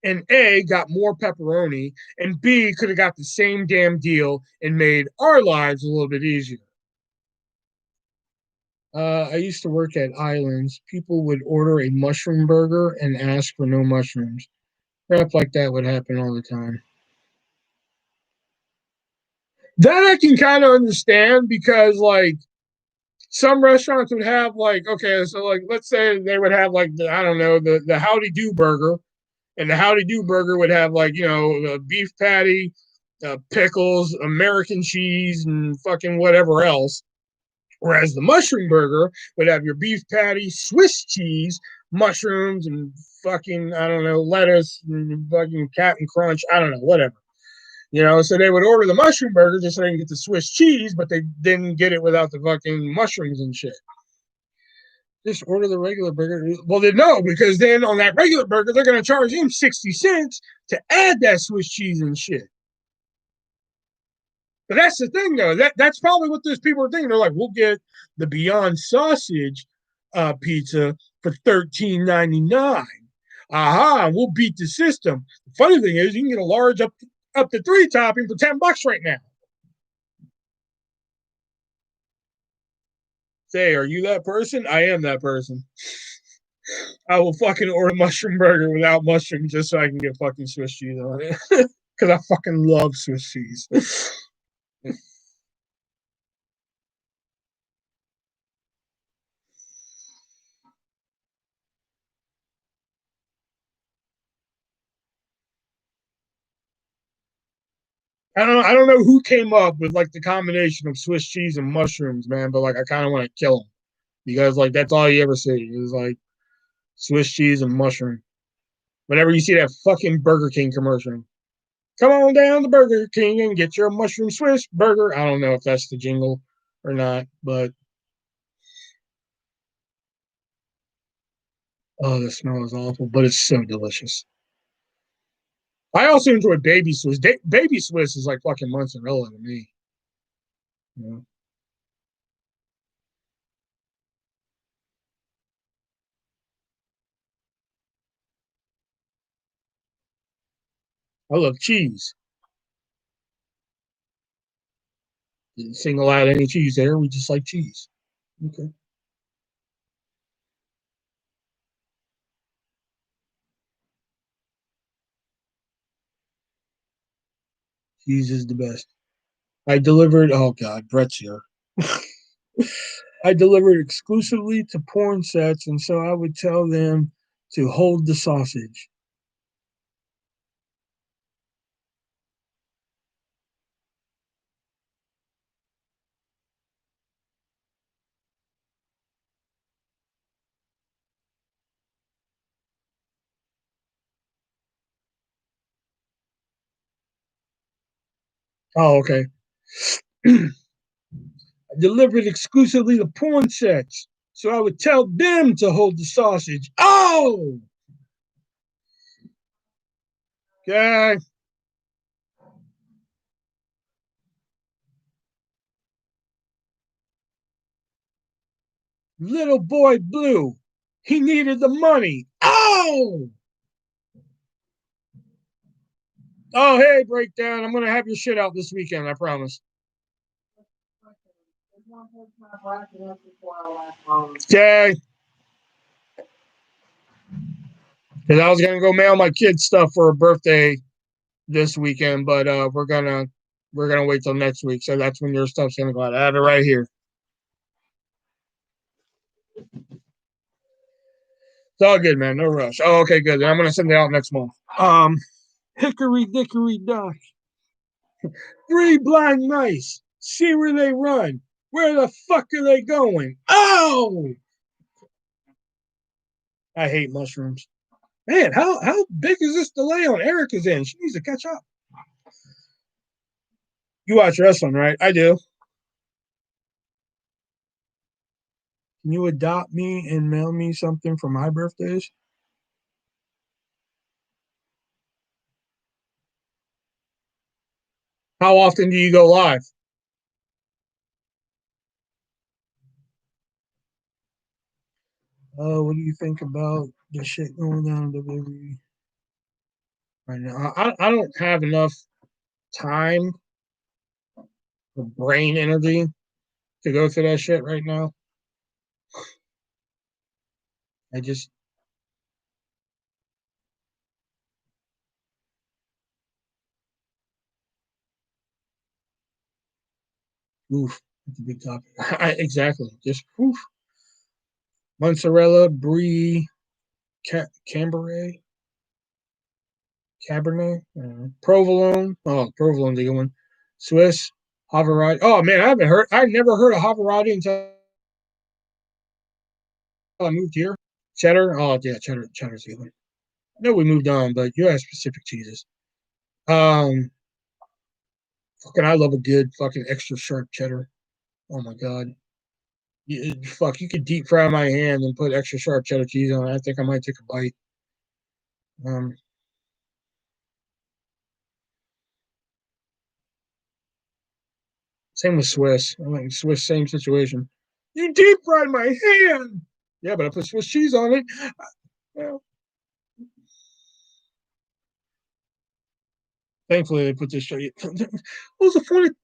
and A, got more pepperoni, and B, could have got the same damn deal and made our lives a little bit easier. I used to work at Islands. People would order a mushroom burger and ask for no mushrooms. Crap like that would happen all the time. That I can kind of understand because, like, some restaurants would have, like, okay, so, like, let's say they would have, like, I don't know, the Howdy Do burger, and the Howdy Do burger would have, like, you know, a beef patty, pickles, American cheese, and fucking whatever else. Whereas the mushroom burger would have your beef patty, Swiss cheese, mushrooms, and fucking, I don't know, lettuce, and fucking Captain Crunch, I don't know, whatever. You know, so they would order the mushroom burger just so they can get the Swiss cheese, but they didn't get it without the fucking mushrooms and shit. Just order the regular burger. Well, they know because then on that regular burger, they're going to charge him 60 cents to add that Swiss cheese and shit. But that's the thing, though. That's probably what those people are thinking. They're like, we'll get the Beyond Sausage pizza for $13.99. Aha, we'll beat the system. The funny thing is, you can get a large up to 3 topping for $10 right now. Say, are you that person? I am that person. I will fucking order a mushroom burger without mushroom just so I can get fucking Swiss cheese on it. Because I fucking love Swiss cheese. I don't know who came up with like the combination of Swiss cheese and mushrooms, man, but like I kind of want to kill him because like that's all you ever see is like Swiss cheese and mushroom. Whenever you see that fucking Burger King commercial, come on down to Burger King and get your mushroom Swiss burger. I don't know if that's the jingle or not, but oh, the smell is awful, but it's so delicious. I also enjoy baby Swiss. Baby Swiss is like fucking mozzarella to me. You know? I love cheese. Didn't single out any cheese there. We just like cheese. Okay. Cheese is the best. I delivered, oh God, Brett's here. I delivered exclusively to porn sets, and so I would tell them to hold the sausage. Oh, okay. I delivered exclusively to porn sets, so I would tell them to hold the sausage. Oh, okay. Little boy blue. He needed the money. Oh, oh, hey, breakdown. I'm gonna have your shit out this weekend. I promise. Okay. Because I was gonna go mail my kids stuff for a birthday this weekend, but we're gonna wait till next week. So that's when your stuff's gonna go out. I have it right here. It's all good, man. No rush. Oh, okay, good. Then I'm gonna send it out next month. Hickory dickory dock. Three blind mice. See where they run. Where the fuck are they going? Oh, I hate mushrooms. Man, how big is this delay on Erica's end? She needs to catch up. You watch wrestling, right? I do. Can you adopt me and mail me something for my birthdays? How often do you go live? What do you think about the shit going on in WWE right now? I don't have enough time or brain energy to go through that shit right now. I just oof. That's a big topic. Exactly. Just oof. Mozzarella, brie, Cambrai, Cabernet, provolone. Oh, provolone's a good one. Swiss, Havarti. Oh man, I never heard of Havarti until I moved here. Cheddar. Oh yeah, cheddar's a good one. I know we moved on, but you have specific cheeses. Um, fucking, I love a good fucking extra sharp cheddar. Oh my god. Fuck, you could deep fry my hand and put extra sharp cheddar cheese on it. I think I might take a bite. Um, Same with Swiss. I think Swiss, same situation. You deep fried my hand. Yeah, but I put Swiss cheese on it. Well, thankfully, they put this straight. What was the point?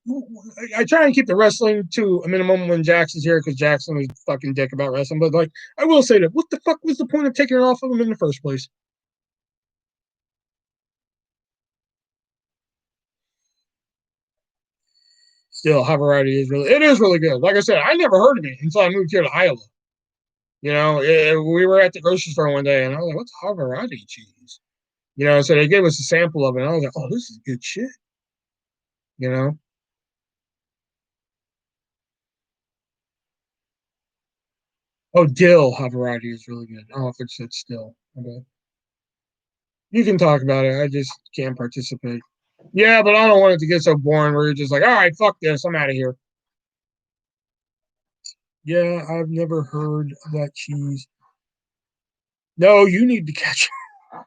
I try and keep the wrestling to a minimum when Jackson's here because Jackson was fucking dick about wrestling. But like, I will say that what the fuck was the point of taking it off of him in the first place? Still, high variety is really good. Like I said, I never heard of it until I moved here to Iowa. We were at the grocery store one day, and I was like, "What's high variety cheese?" So they gave us a sample of it, and I was like, "Oh, this is good shit." You know. Oh, dill high variety is really good. Oh, if it's still. Okay. You can talk about it. I just can't participate. Yeah, but I don't want it to get so boring where you're just like, all right, fuck this, I'm out of here. Yeah, I've never heard of that cheese. No, you need to catch it.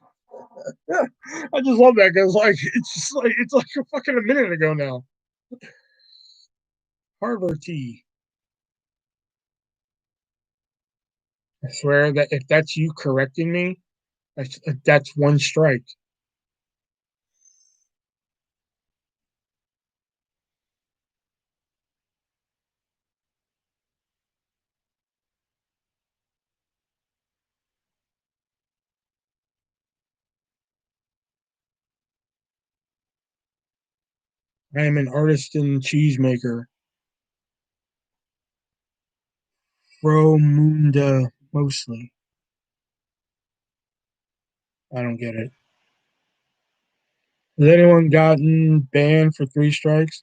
Yeah, I just love that because it's like a fucking a minute ago now. Harbor tea. I swear that if that's you correcting me, that's one strike. I am an artisan cheesemaker. Munda mostly. I don't get it. Has anyone gotten banned for three strikes?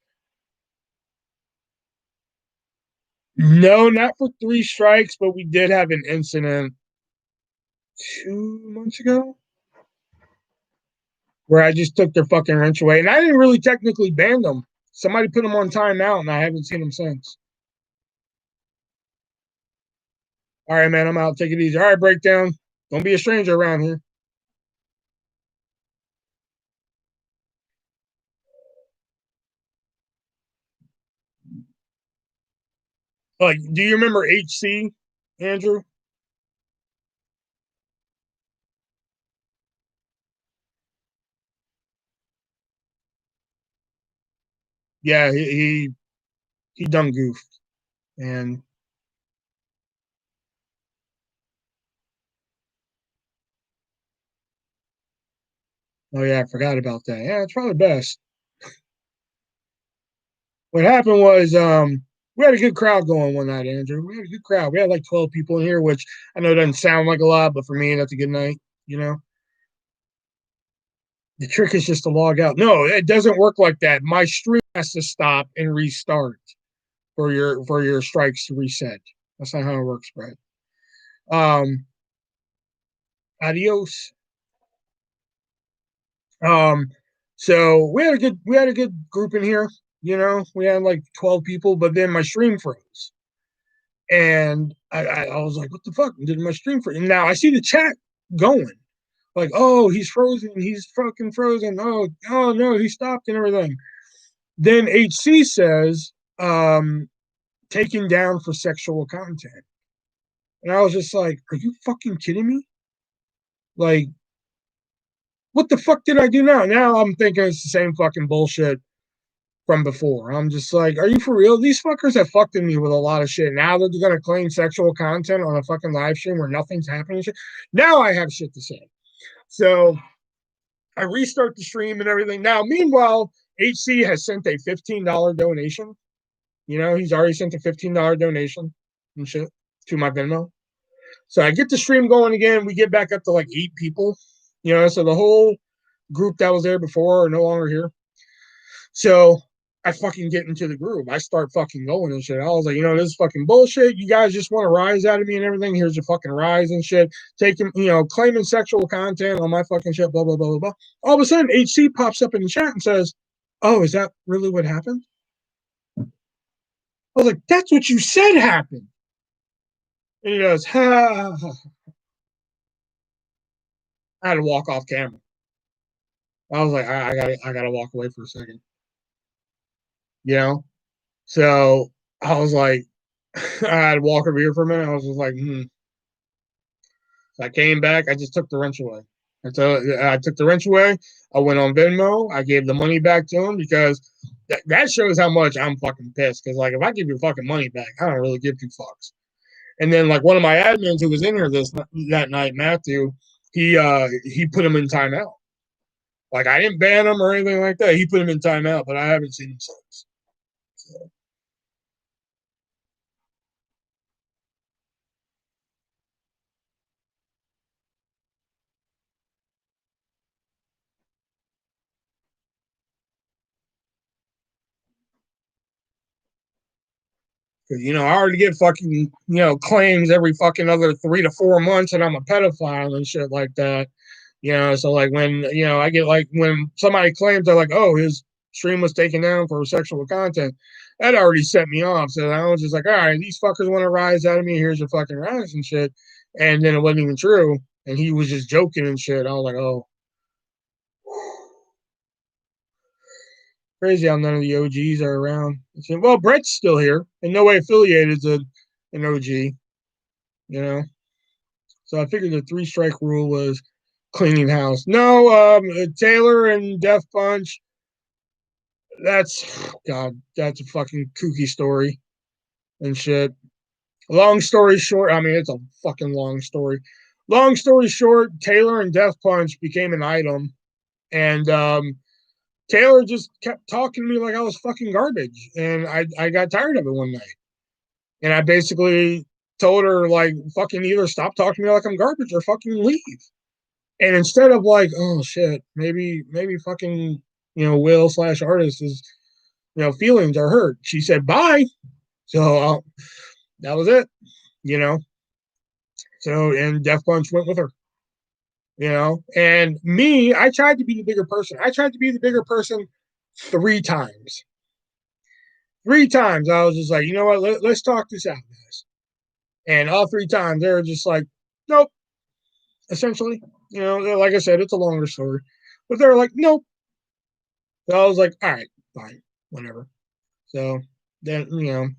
No, not for three strikes, but we did have an incident 2 months ago where I just took their fucking wrench away, and I didn't really technically ban them. Somebody put them on timeout, and I haven't seen them since. All right, man, I'm out. Take it easy. All right, breakdown. Don't be a stranger around here. Like, do you remember HC, Andrew? Yeah, he done goofed. And oh yeah, I forgot about that. Yeah, it's probably best. What happened was we had a good crowd going one night, Andrew. We had a good crowd. We had like 12 people in here, which I know doesn't sound like a lot, but for me, that's a good night, you know. The trick is just to log out. No, it doesn't work like that. My stream has to stop and restart for your strikes to reset. That's not how it works, Brett. Um, Adios. Um, so we had a good group in here. You know, we had like 12 people, but then my stream froze, and I was like, "What the fuck?" Did my stream freeze? And now I see the chat going, like, "Oh, he's frozen. He's fucking frozen. Oh no, he stopped and everything." Then HC says, "Taken down for sexual content," and I was just like, "Are you fucking kidding me? Like, what the fuck did I do now?" Now I'm thinking it's the same fucking bullshit from before. I'm just like, are you for real? These fuckers have fucked in me with a lot of shit. Now that they're gonna claim sexual content on a fucking live stream where nothing's happening. Now I have shit to say. So I restart the stream and everything. Now, meanwhile, HC has sent a $15 donation. You know, he's already sent a $15 donation and shit to my Venmo. So I get the stream going again. We get back up to like 8 people. You know, so the whole group that was there before are no longer here. So I fucking get into the groove. I start fucking going and shit. I was like, you know, this is fucking bullshit. You guys just want to rise out of me and everything. Here's your fucking rise and shit. Taking, you know, claiming sexual content on my fucking shit, blah, blah, blah, blah, blah. All of a sudden, HC pops up in the chat and says, "Oh, is that really what happened?" I was like, "That's what you said happened." And he goes, ha. I had to walk off camera. I was like, I gotta walk away for a second. You know? So I was like, I had to walk over here for a minute. I was just like, So I came back. I just took the wrench away. And so I took the wrench away. I went on Venmo. I gave the money back to him because that shows how much I'm fucking pissed. Because like, if I give your fucking money back, I don't really give two fucks. And then like one of my admins who was in here that night, Matthew, he put him in timeout. Like I didn't ban him or anything like that. He put him in timeout, but I haven't seen him since. So. Because, you know, I already get fucking, you know, claims every fucking other 3 to 4 months that I'm a pedophile and shit like that. You know, so like when, you know, I get like when somebody claims they're like, oh, his stream was taken down for sexual content, that already set me off. So I was just like, all right, these fuckers want to rise out of me. Here's your fucking rise and shit. And then it wasn't even true. And he was just joking and shit. I was like, oh, crazy how none of the OGs are around. Well, Brett's still here and no way affiliated to an OG, you know. So I figured the 3 strike rule was cleaning house. No, Taylor and Death Punch. That's God. That's a fucking kooky story and shit. Long story short, I mean it's a fucking long story. Long story short, Taylor and Death Punch became an item, and Taylor just kept talking to me like I was fucking garbage, and I got tired of it one night, and I basically told her like fucking either stop talking to me like I'm garbage or fucking leave. And instead of like, oh shit, maybe fucking, you know, Will/artist is, you know, feelings are hurt, she said bye. So that was it, you know. So and Death Punch went with her, you know. And me, I tried to be the bigger person. I tried to be the bigger person 3 times. 3 times I was just like, you know what, let's talk this out, guys. And all 3 times they were just like, nope. Essentially, you know, like I said, it's a longer story, but they were like, nope. So I was like, all right, fine, whatever. So then, you know,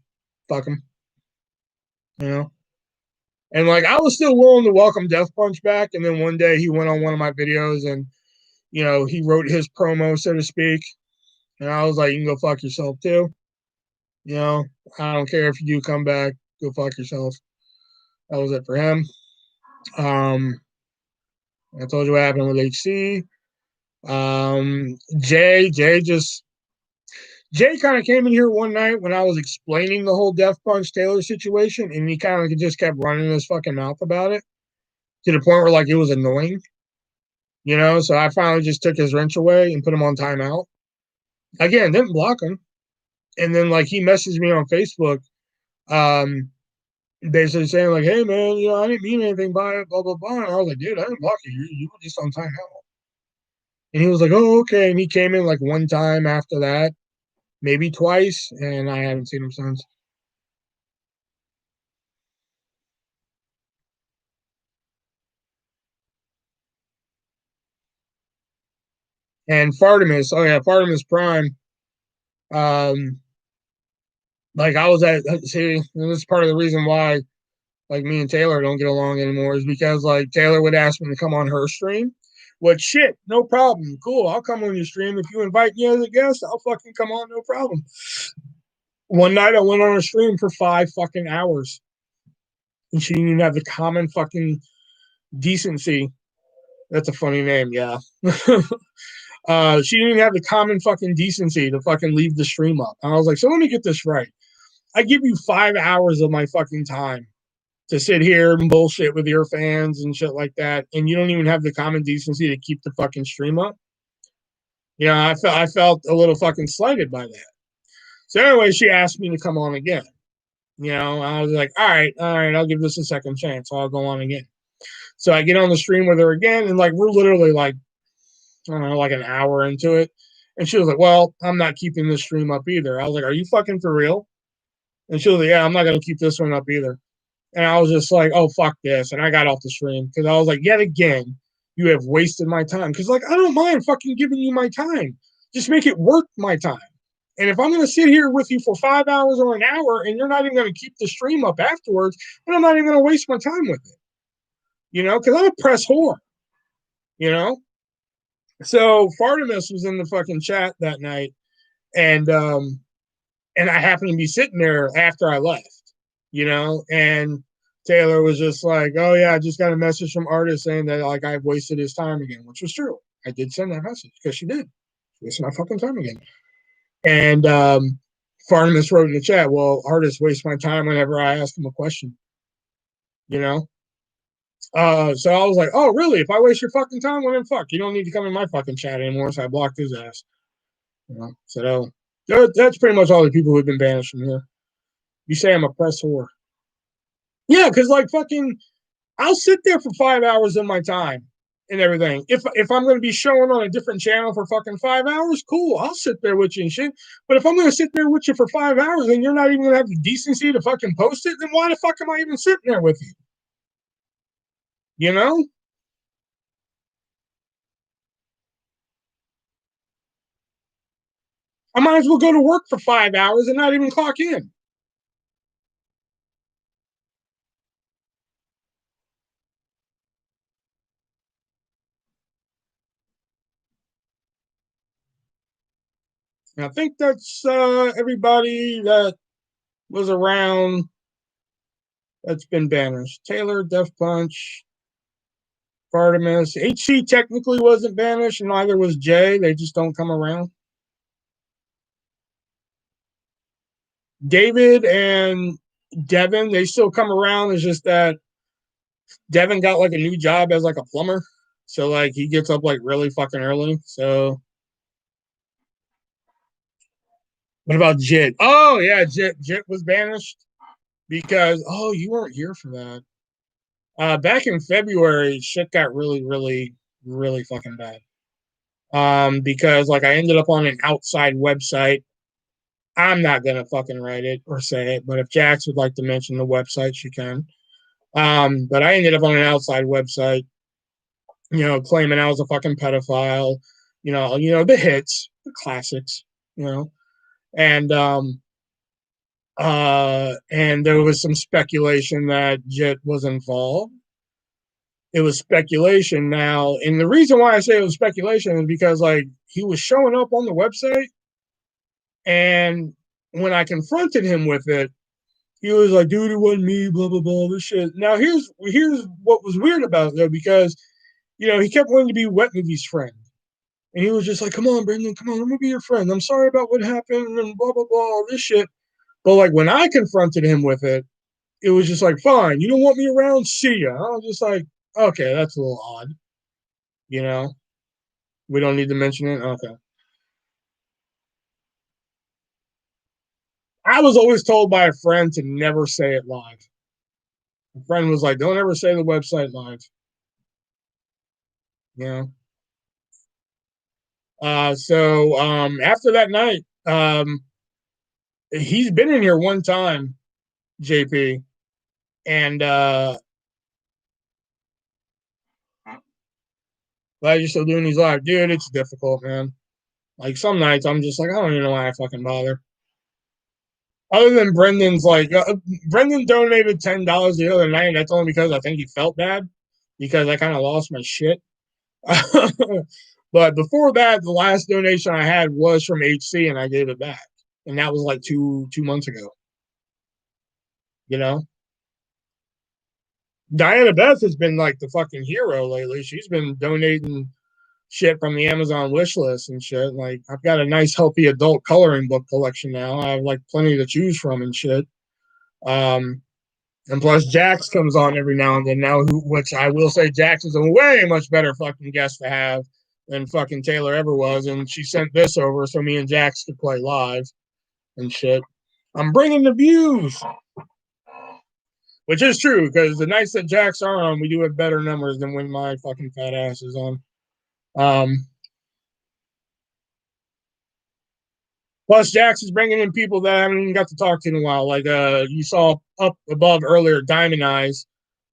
fuck him, you know. And like, I was still willing to welcome Death Punch back. And then one day he went on one of my videos and, you know, he wrote his promo, so to speak. And I was like, you can go fuck yourself too, You know, I don't care if you do come back, go fuck yourself. That was it for him. I told you what happened with HC. Jay kind of came in here one night when I was explaining the whole Death Punch Taylor situation, and he kind of just kept running his fucking mouth about it to the point where like it was annoying, you know. So I finally just took his wrench away and put him on timeout. Again, didn't block him, and then like he messaged me on Facebook, basically saying like, "Hey man, you know I didn't mean anything by it, blah blah blah." And I was like, "Dude, I didn't block you. You were just on timeout." And he was like, "Oh okay." And he came in like one time after that, maybe twice, and I haven't seen him since. And Fartimus, oh yeah, Fartimus Prime. Um, like I was at see, and this is part of the reason why like me and Taylor don't get along anymore is because like Taylor would ask me to come on her stream. What shit, no problem. Cool, I'll come on your stream. If you invite me as a guest, I'll fucking come on, no problem. One night I went on a stream for 5 fucking hours. And she didn't even have the common fucking decency. That's a funny name, yeah. She didn't even have the common fucking decency to fucking leave the stream up. And I was like, so let me get this right. I give you 5 hours of my fucking time to sit here and bullshit with your fans and shit like that, and you don't even have the common decency to keep the fucking stream up. You know, I felt a little fucking slighted by that. So anyway, she asked me to come on again. You know, I was like, all right, I'll give this a second chance. I'll go on again. So I get on the stream with her again, and like we're literally like, I don't know, like an hour into it. And she was like, well, I'm not keeping this stream up either. I was like, are you fucking for real? And she was like, yeah, I'm not going to keep this one up either. And I was just like, oh, fuck this. And I got off the stream because I was like, yet again, you have wasted my time. Because, like, I don't mind fucking giving you my time. Just make it worth my time. And if I'm going to sit here with you for 5 hours or an hour and you're not even going to keep the stream up afterwards, then I'm not even going to waste my time with it. You know, because I'm a press whore. You know? So Fartimus was in the fucking chat that night. And I happened to be sitting there after I left, you know, and Taylor was just like, oh yeah, I just got a message from artist saying that like I've wasted his time again, which was true. I did send that message because she did. She wasted my fucking time again. And Farnus wrote in the chat, well, artists waste my time whenever I ask them a question, you know? So I was like, oh, really? If I waste your fucking time, well, then fuck. You don't need to come in my fucking chat anymore. So I blocked his ass. You know? So that's pretty much all the people who've been banished from here. You say I'm a press whore. Yeah, because like fucking, I'll sit there for 5 hours of my time and everything. If I'm going to be showing on a different channel for fucking 5 hours, cool. I'll sit there with you and shit. But if I'm going to sit there with you for 5 hours and you're not even going to have the decency to fucking post it, then why the fuck am I even sitting there with you? You know? I might as well go to work for 5 hours and not even clock in. And I think that's everybody that was around that's been banished. Taylor, Death Punch, Artemis. HC technically wasn't banished, and neither was Jay. They just don't come around. David and Devin, they still come around. It's just that Devin got like a new job as like a plumber. So like he gets up like really fucking early. So what about Jit? Oh yeah, Jit was banished because you weren't here for that. Back in February, shit got really, really, really fucking bad. Because like I ended up on an outside website. I'm not gonna fucking write it or say it, but if Jax would like to mention the website, she can. But I ended up on an outside website, you know, claiming I was a fucking pedophile, the hits, the classics, you know, and and there was some speculation that Jet was involved. It was speculation now, and the reason why I say it was speculation is because like he was showing up on the website, and when I confronted him with it, he was like, dude, it wasn't me, blah, blah, blah, this shit. Now, here's what was weird about it, though, because, he kept wanting to be Wet Movie's friend. And he was just like, come on, Brendan, come on, let me be your friend. I'm sorry about what happened and blah, blah, blah, all this shit. But, like, when I confronted him with it, it was just like, fine, you don't want me around? See ya. I was just like, okay, that's a little odd. You know, we don't need to mention it. Okay. I was always told by a friend to never say it live. A friend was like, don't ever say the website live. You know. So after that night, he's been in here one time, JP, and glad you're still doing these live, dude. It's difficult, man. Like some nights, I'm just like, I don't even know why I fucking bother. Other than Brendan's, like, Brendan donated $10 the other night. That's only because I think he felt bad because I kind of lost my shit. But before that, the last donation I had was from HC, and I gave it back, and that was like two months ago. You know, Diana Beth has been like the fucking hero lately. She's been donating shit from the Amazon wish list and shit. Like, I've got a nice, healthy adult coloring book collection now. I have like plenty to choose from and shit. Um, and plus, Jax comes on every now and then now, which I will say, Jax is a way much better fucking guest to have than fucking Taylor ever was. And she sent this over so me and Jax could play live and shit. I'm bringing the views, which is true because the nights that Jax are on, we do have better numbers than when my fucking fat ass is on. Plus, Jax is bringing in people that I haven't even got to talk to in a while. Like you saw up above earlier, Diamond Eyes.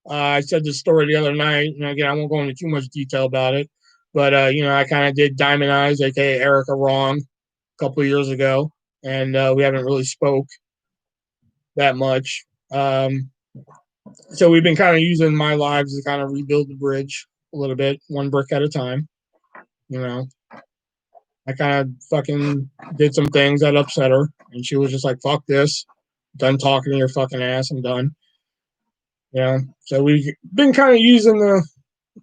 I said this story the other night, and again, I won't go into too much detail about it. But I kind of did Diamond Eyes, aka Erica, wrong a couple of years ago, and we haven't really spoke that much. So we've been kind of using my lives to kind of rebuild the bridge a little bit, one brick at a time. You know, I kind of fucking did some things that upset her, and she was just like, "Fuck this, done talking to your fucking ass, I'm done." So we've been kind of using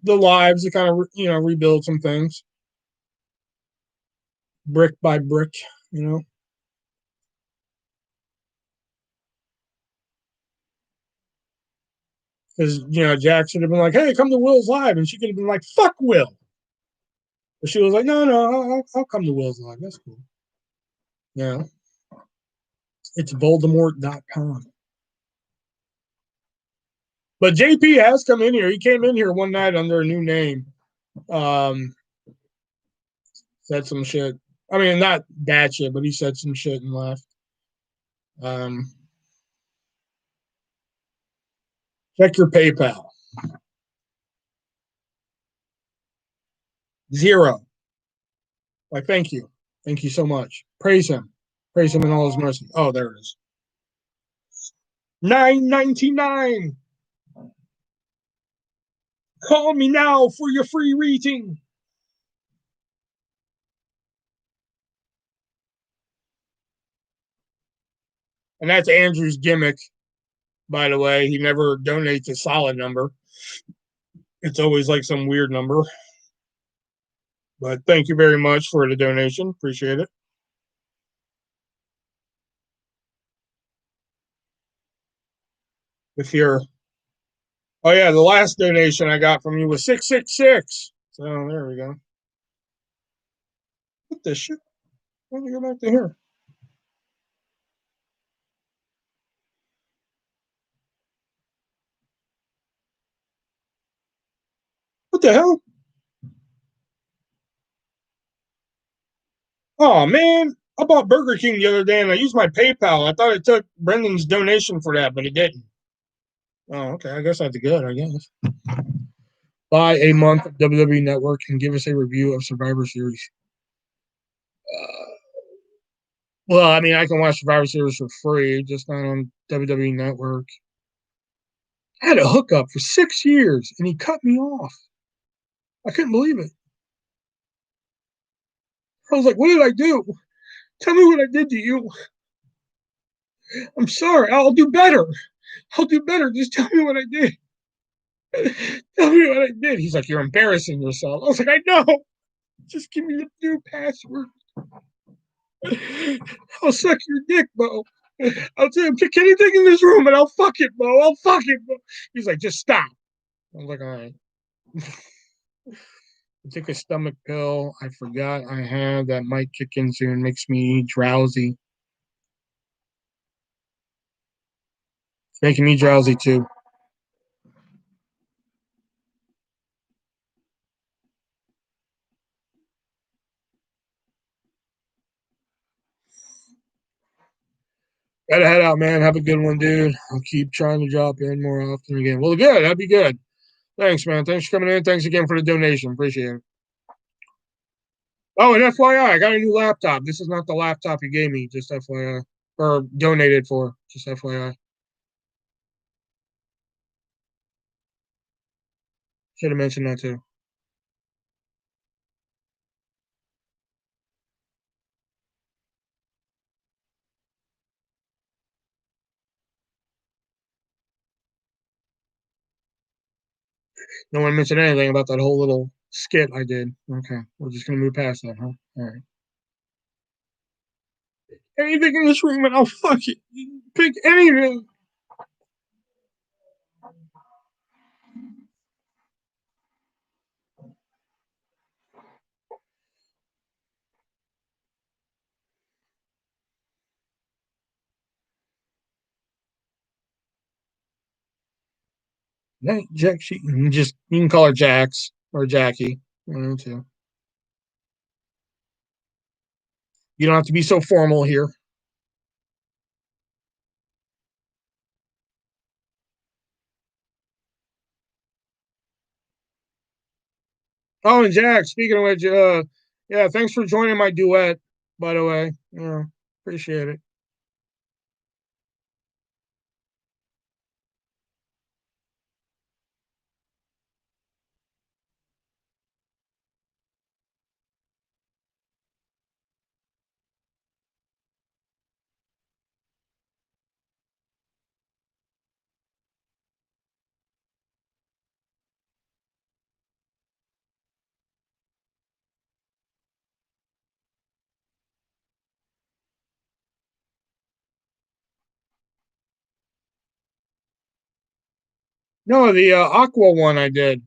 the lives to kind of rebuild some things brick by brick. You know, because Jack should have been like, "Hey, come to Will's live," and she could have been like, "Fuck Will," but she was like, "No, no, I'll come to Will's live. That's cool." Yeah, it's Voldemort.com. But JP has come in here. He came in here one night under a new name. Um, said some shit. I mean, not bad shit, but he said some shit and left. Check your PayPal. 0. Like, thank you. Thank you so much. Praise him. Praise him in all his mercy. Oh, there it is. $9.99. Call me now for your free reading. And that's Andrew's gimmick, by the way. He never donates a solid number. It's always like some weird number. But thank you very much for the donation. Appreciate it. With your Oh yeah, the last donation I got from you was 666. So there we go. What the shit? Let me go back to here. What the hell? Oh man, I bought Burger King the other day and I used my PayPal. I thought it took Brendan's donation for that, but it didn't. Oh, okay. I guess that's good. I guess. Buy a month of WWE Network and give us a review of Survivor Series. Well, I mean, I can watch Survivor Series for free, just not on WWE Network. I had a hookup for 6 years and he cut me off. I couldn't believe it. I was like, what did I do? Tell me what I did to you. I'm sorry. I'll do better. I'll do better. Just tell me what I did. Tell me what I did. He's like, you're embarrassing yourself. I was like, I know. Just give me the new password. I'll suck your dick, Bo. I'll tell you, pick anything in this room and I'll fuck it, Bo. I'll fuck it, Bo. He's like, just stop. I was like, all right. I took a stomach pill. I forgot I had that might kick in soon. Makes me drowsy. It's making me drowsy too. Gotta head out, man. Have a good one, dude. I'll keep trying to drop in more often again. Well, good. That'd be good. Thanks, man. Thanks for coming in. Thanks again for the donation. Appreciate it. Oh, and FYI, I got a new laptop. This is not the laptop you gave me, just FYI. Or donated for, just FYI. Should have mentioned that too. No one mentioned anything about that whole little skit I did. Okay, we're just gonna move past that, huh? All right. Anything in this room and I'll fuck it. Pick anything. Jack, you can call her Jax or Jackie. Too. You don't have to be so formal here. Oh, and Jack, speaking of which, yeah, thanks for joining my duet, by the way. Yeah, appreciate it. No, the Aqua one I did.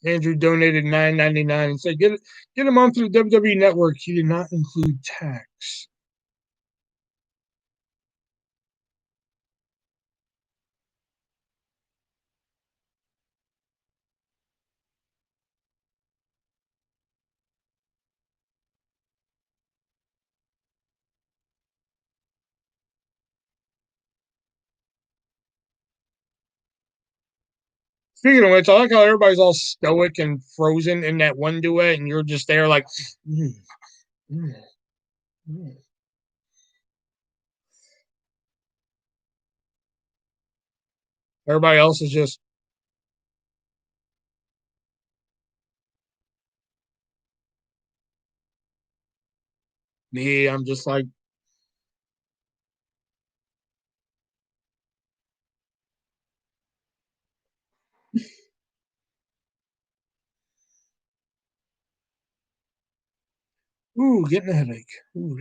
Andrew donated $9.99 and said, get him onto the WWE network. He did not include tax. Speaking of which, I like how everybody's all stoic and frozen in that one duet, and you're just there like, mm, mm, mm. Everybody else is just me. I'm just like, ooh, getting a headache. Ooh,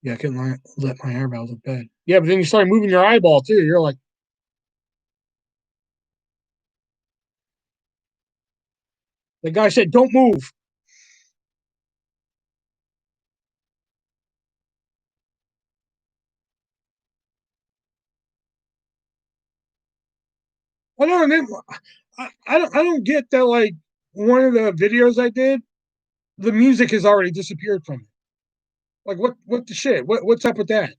yeah, I couldn't let my eyebrows look bad. Yeah, but then you start moving your eyeball too. You're like, the guy said, don't move. I know, and then I don't get that. Like one of the videos I did, the music has already disappeared from it. Like what the shit? What's up with that?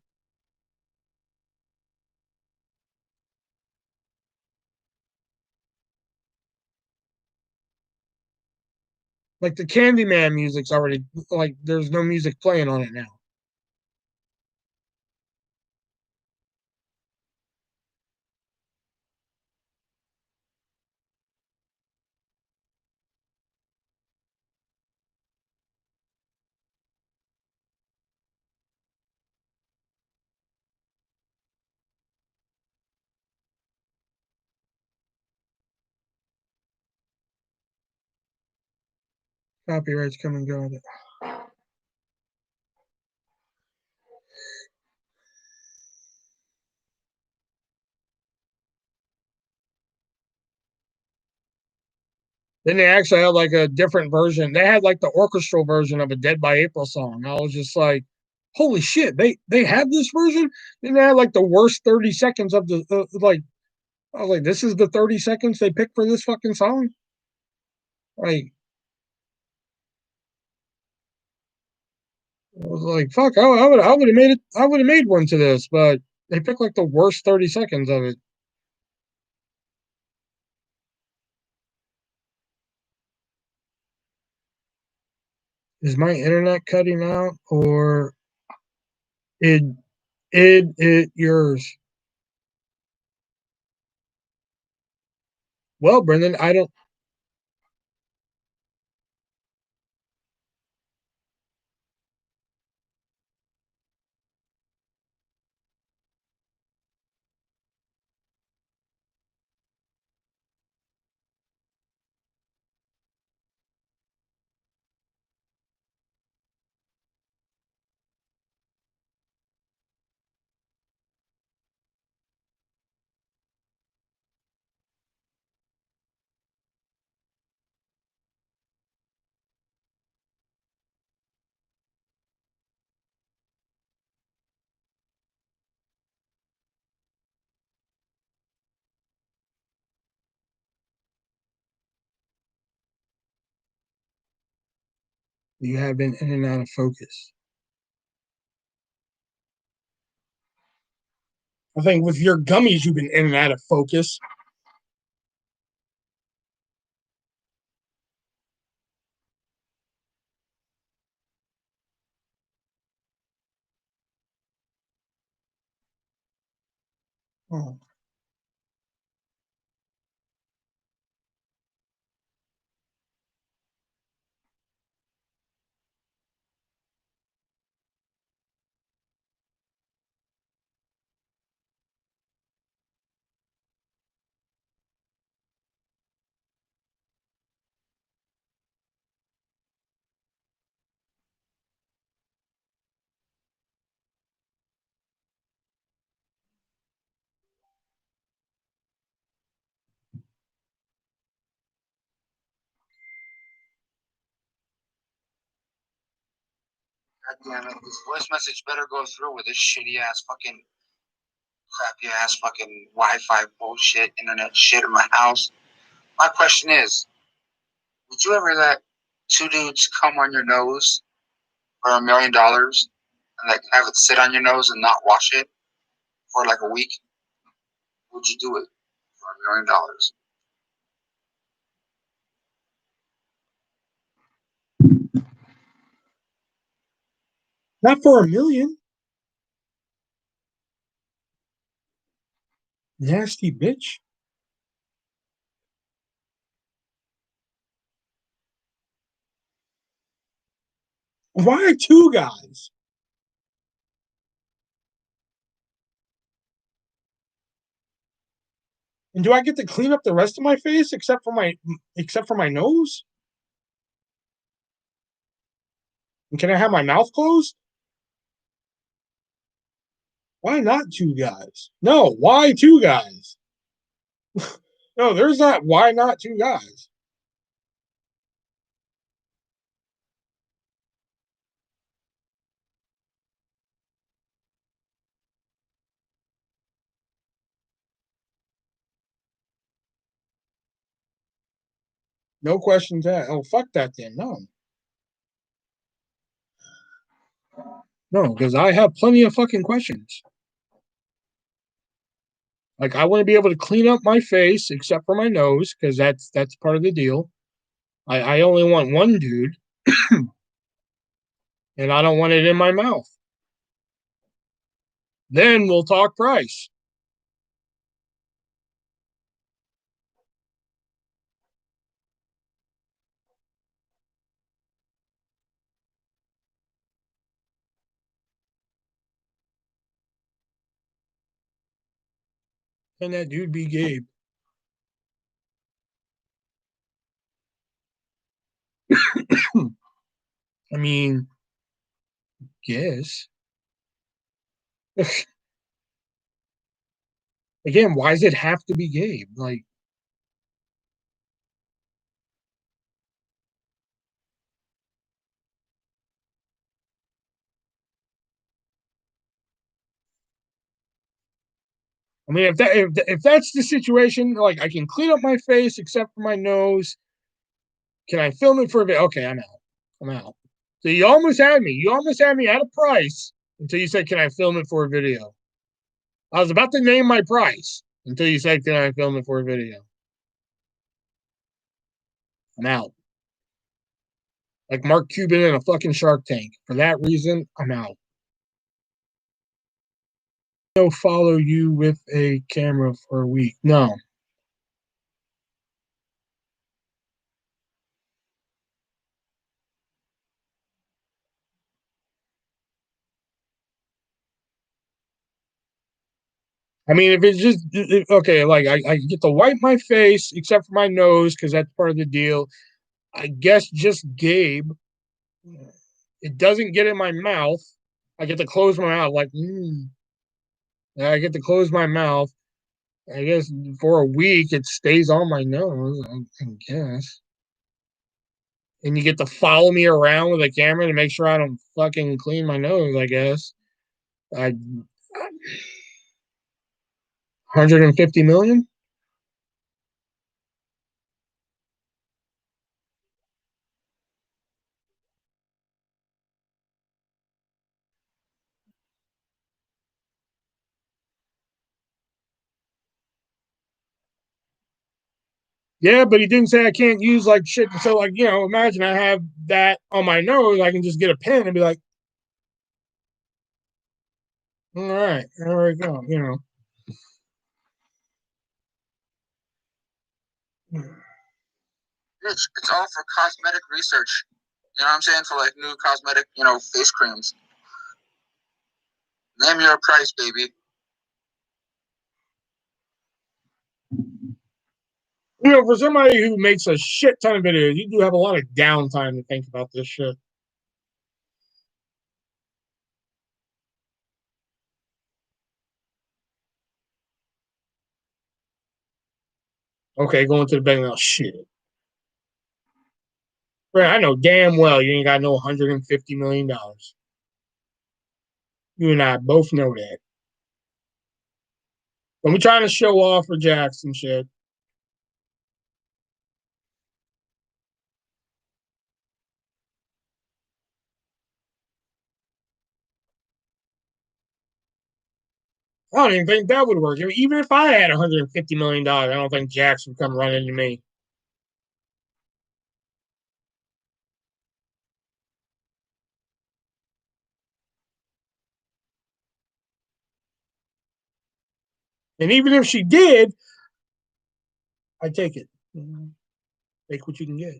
Like the Candyman music's already like there's no music playing on it now. Copyrights come and go. Then they actually had like a different version. They had like the orchestral version of a Dead by April song. I was just like, holy shit, they have this version? Then they had like the worst 30 seconds of the like I was like, this is the 30 seconds they picked for this fucking song? Like I was like, fuck, I would have made it I would have made one to this, but they picked like the worst 30 seconds of it. Is my internet cutting out or it it yours? Well, Brendan, I don't. You have been in and out of focus. I think with your gummies, you've been in and out of focus. Oh. God damn it, this voice message better go through with this shitty ass fucking crappy ass fucking Wi-Fi bullshit internet shit in my house. My question is, would you ever let two dudes come on your nose for $1 million and like have it sit on your nose and not wash it for like a week? Would you do it for $1 million? Not for a million. Nasty bitch. Why two guys? And do I get to clean up the rest of my face except for my nose? And can I have my mouth closed? Why not two guys? No, why two guys? No, there's not. Why not two guys? No questions asked. Oh, fuck that then. No. No, because I have plenty of fucking questions. Like I want to be able to clean up my face except for my nose, because that's part of the deal. I only want one dude, and I don't want it in my mouth. Then we'll talk price. Can that dude be Gabe? I mean, yes. Again, why does it have to be Gabe? Like, I mean, if that's the situation, like I can clean up my face except for my nose. Can I film it for a bit? Okay, I'm out. I'm out. So you almost had me. You almost had me at a price until you said, "Can I film it for a video?" I was about to name my price until you said, "Can I film it for a video?" I'm out. Like Mark Cuban in a fucking Shark Tank. For that reason, I'm out. No, follow you with a camera for a week. No. I mean, if it's just okay, like I get to wipe my face except for my nose because that's part of the deal. I guess just Gabe. It doesn't get in my mouth. I get to close my mouth, like, I get to close my mouth. I guess for a week it stays on my nose, I guess. And you get to follow me around with a camera to make sure I don't fucking clean my nose, I guess. I 150 million? Yeah, but he didn't say I can't use like shit. So like, imagine I have that on my nose, I can just get a pen and be like, all right, there we go. It's all for cosmetic research. You know what I'm saying? For like new cosmetic, face creams. Name your price, baby. For somebody who makes a shit ton of videos, you do have a lot of downtime to think about this shit. Okay, going to the bank now. Shit. Right, I know damn well you ain't got no $150 million. You and I both know that. When we trying to show off for Jackson shit. I don't even think that would work. I mean, even if I had $150 million, I don't think Jackson would come running to me. And even if she did, I take it. Take what you can get.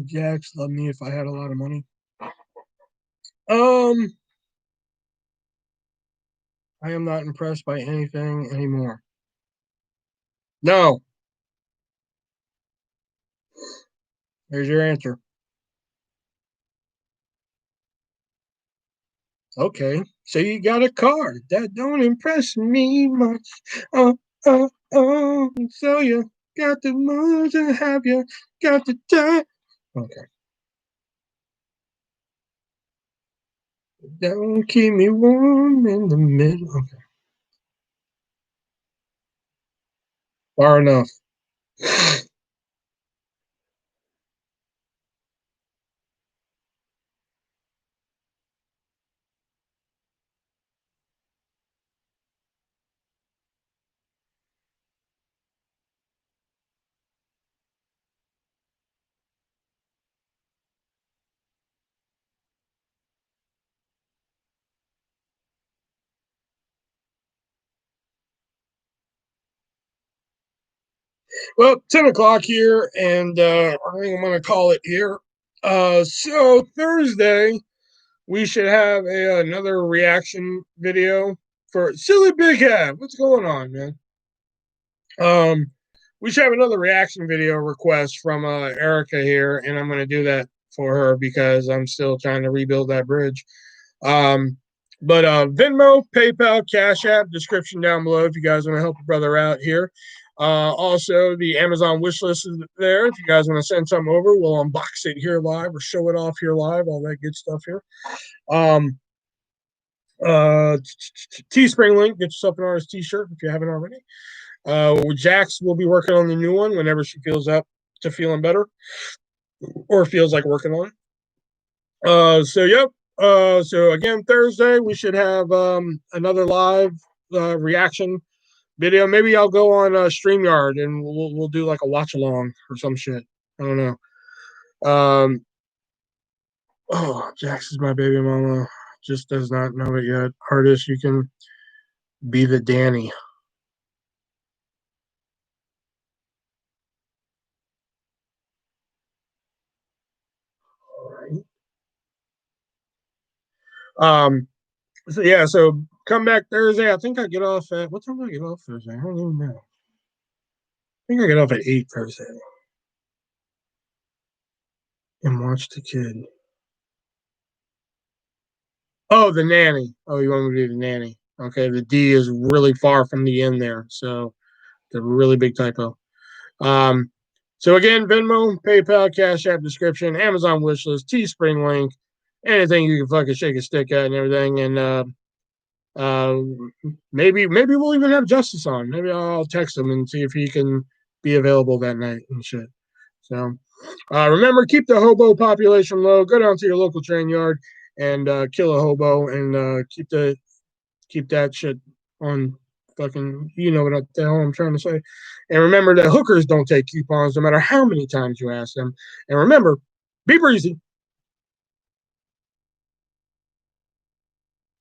Jax love me if I had a lot of money. I am not impressed by anything anymore. No. There's your answer. Okay. So you got a car that don't impress me much. Oh, oh, oh. So you got the moon to have you got the time. Okay. Don't keep me warm in the middle. Okay. Far enough. Well, 10 o'clock here, and I think I'm going to call it here. So Thursday, we should have another reaction video for Silly Big Head. What's going on, man? We should have another reaction video request from Erica here, and I'm going to do that for her because I'm still trying to rebuild that bridge. But Venmo, PayPal, Cash App, description down below if you guys want to help a brother out here. Also, the Amazon wish list is there. If you guys want to send something over, we'll unbox it here live or show it off here live, all that good stuff here. Teespring link, get yourself an artist t-shirt if you haven't already. Jax will be working on the new one whenever she feels up to feeling better or feels like working on it. Yep. So again, Thursday we should have another live reaction video. Maybe I'll go on StreamYard and we'll do like a watch along or some shit. I don't know. Oh, Jax is my baby mama. Just does not know it yet. Artist, you can be the Danny. All right. So yeah, so come back Thursday. I think I get off at what time do I get off Thursday? I don't even know. I think I get off at 8 Thursday. And watch the kid. Oh, the nanny. Oh, you want me to do the nanny? Okay, the D is really far from the N there, so it's a really big typo. So again, Venmo, PayPal, Cash App description, Amazon wishlist, Teespring link, anything you can fucking shake a stick at and everything. And maybe we'll even have Justice on. Maybe I'll text him and see if he can be available that night and shit. So remember, keep the hobo population low. Go down to your local train yard and kill a hobo and keep that shit on fucking, you know what the hell I'm trying to say. And remember that hookers don't take coupons no matter how many times you ask them. And remember, be breezy.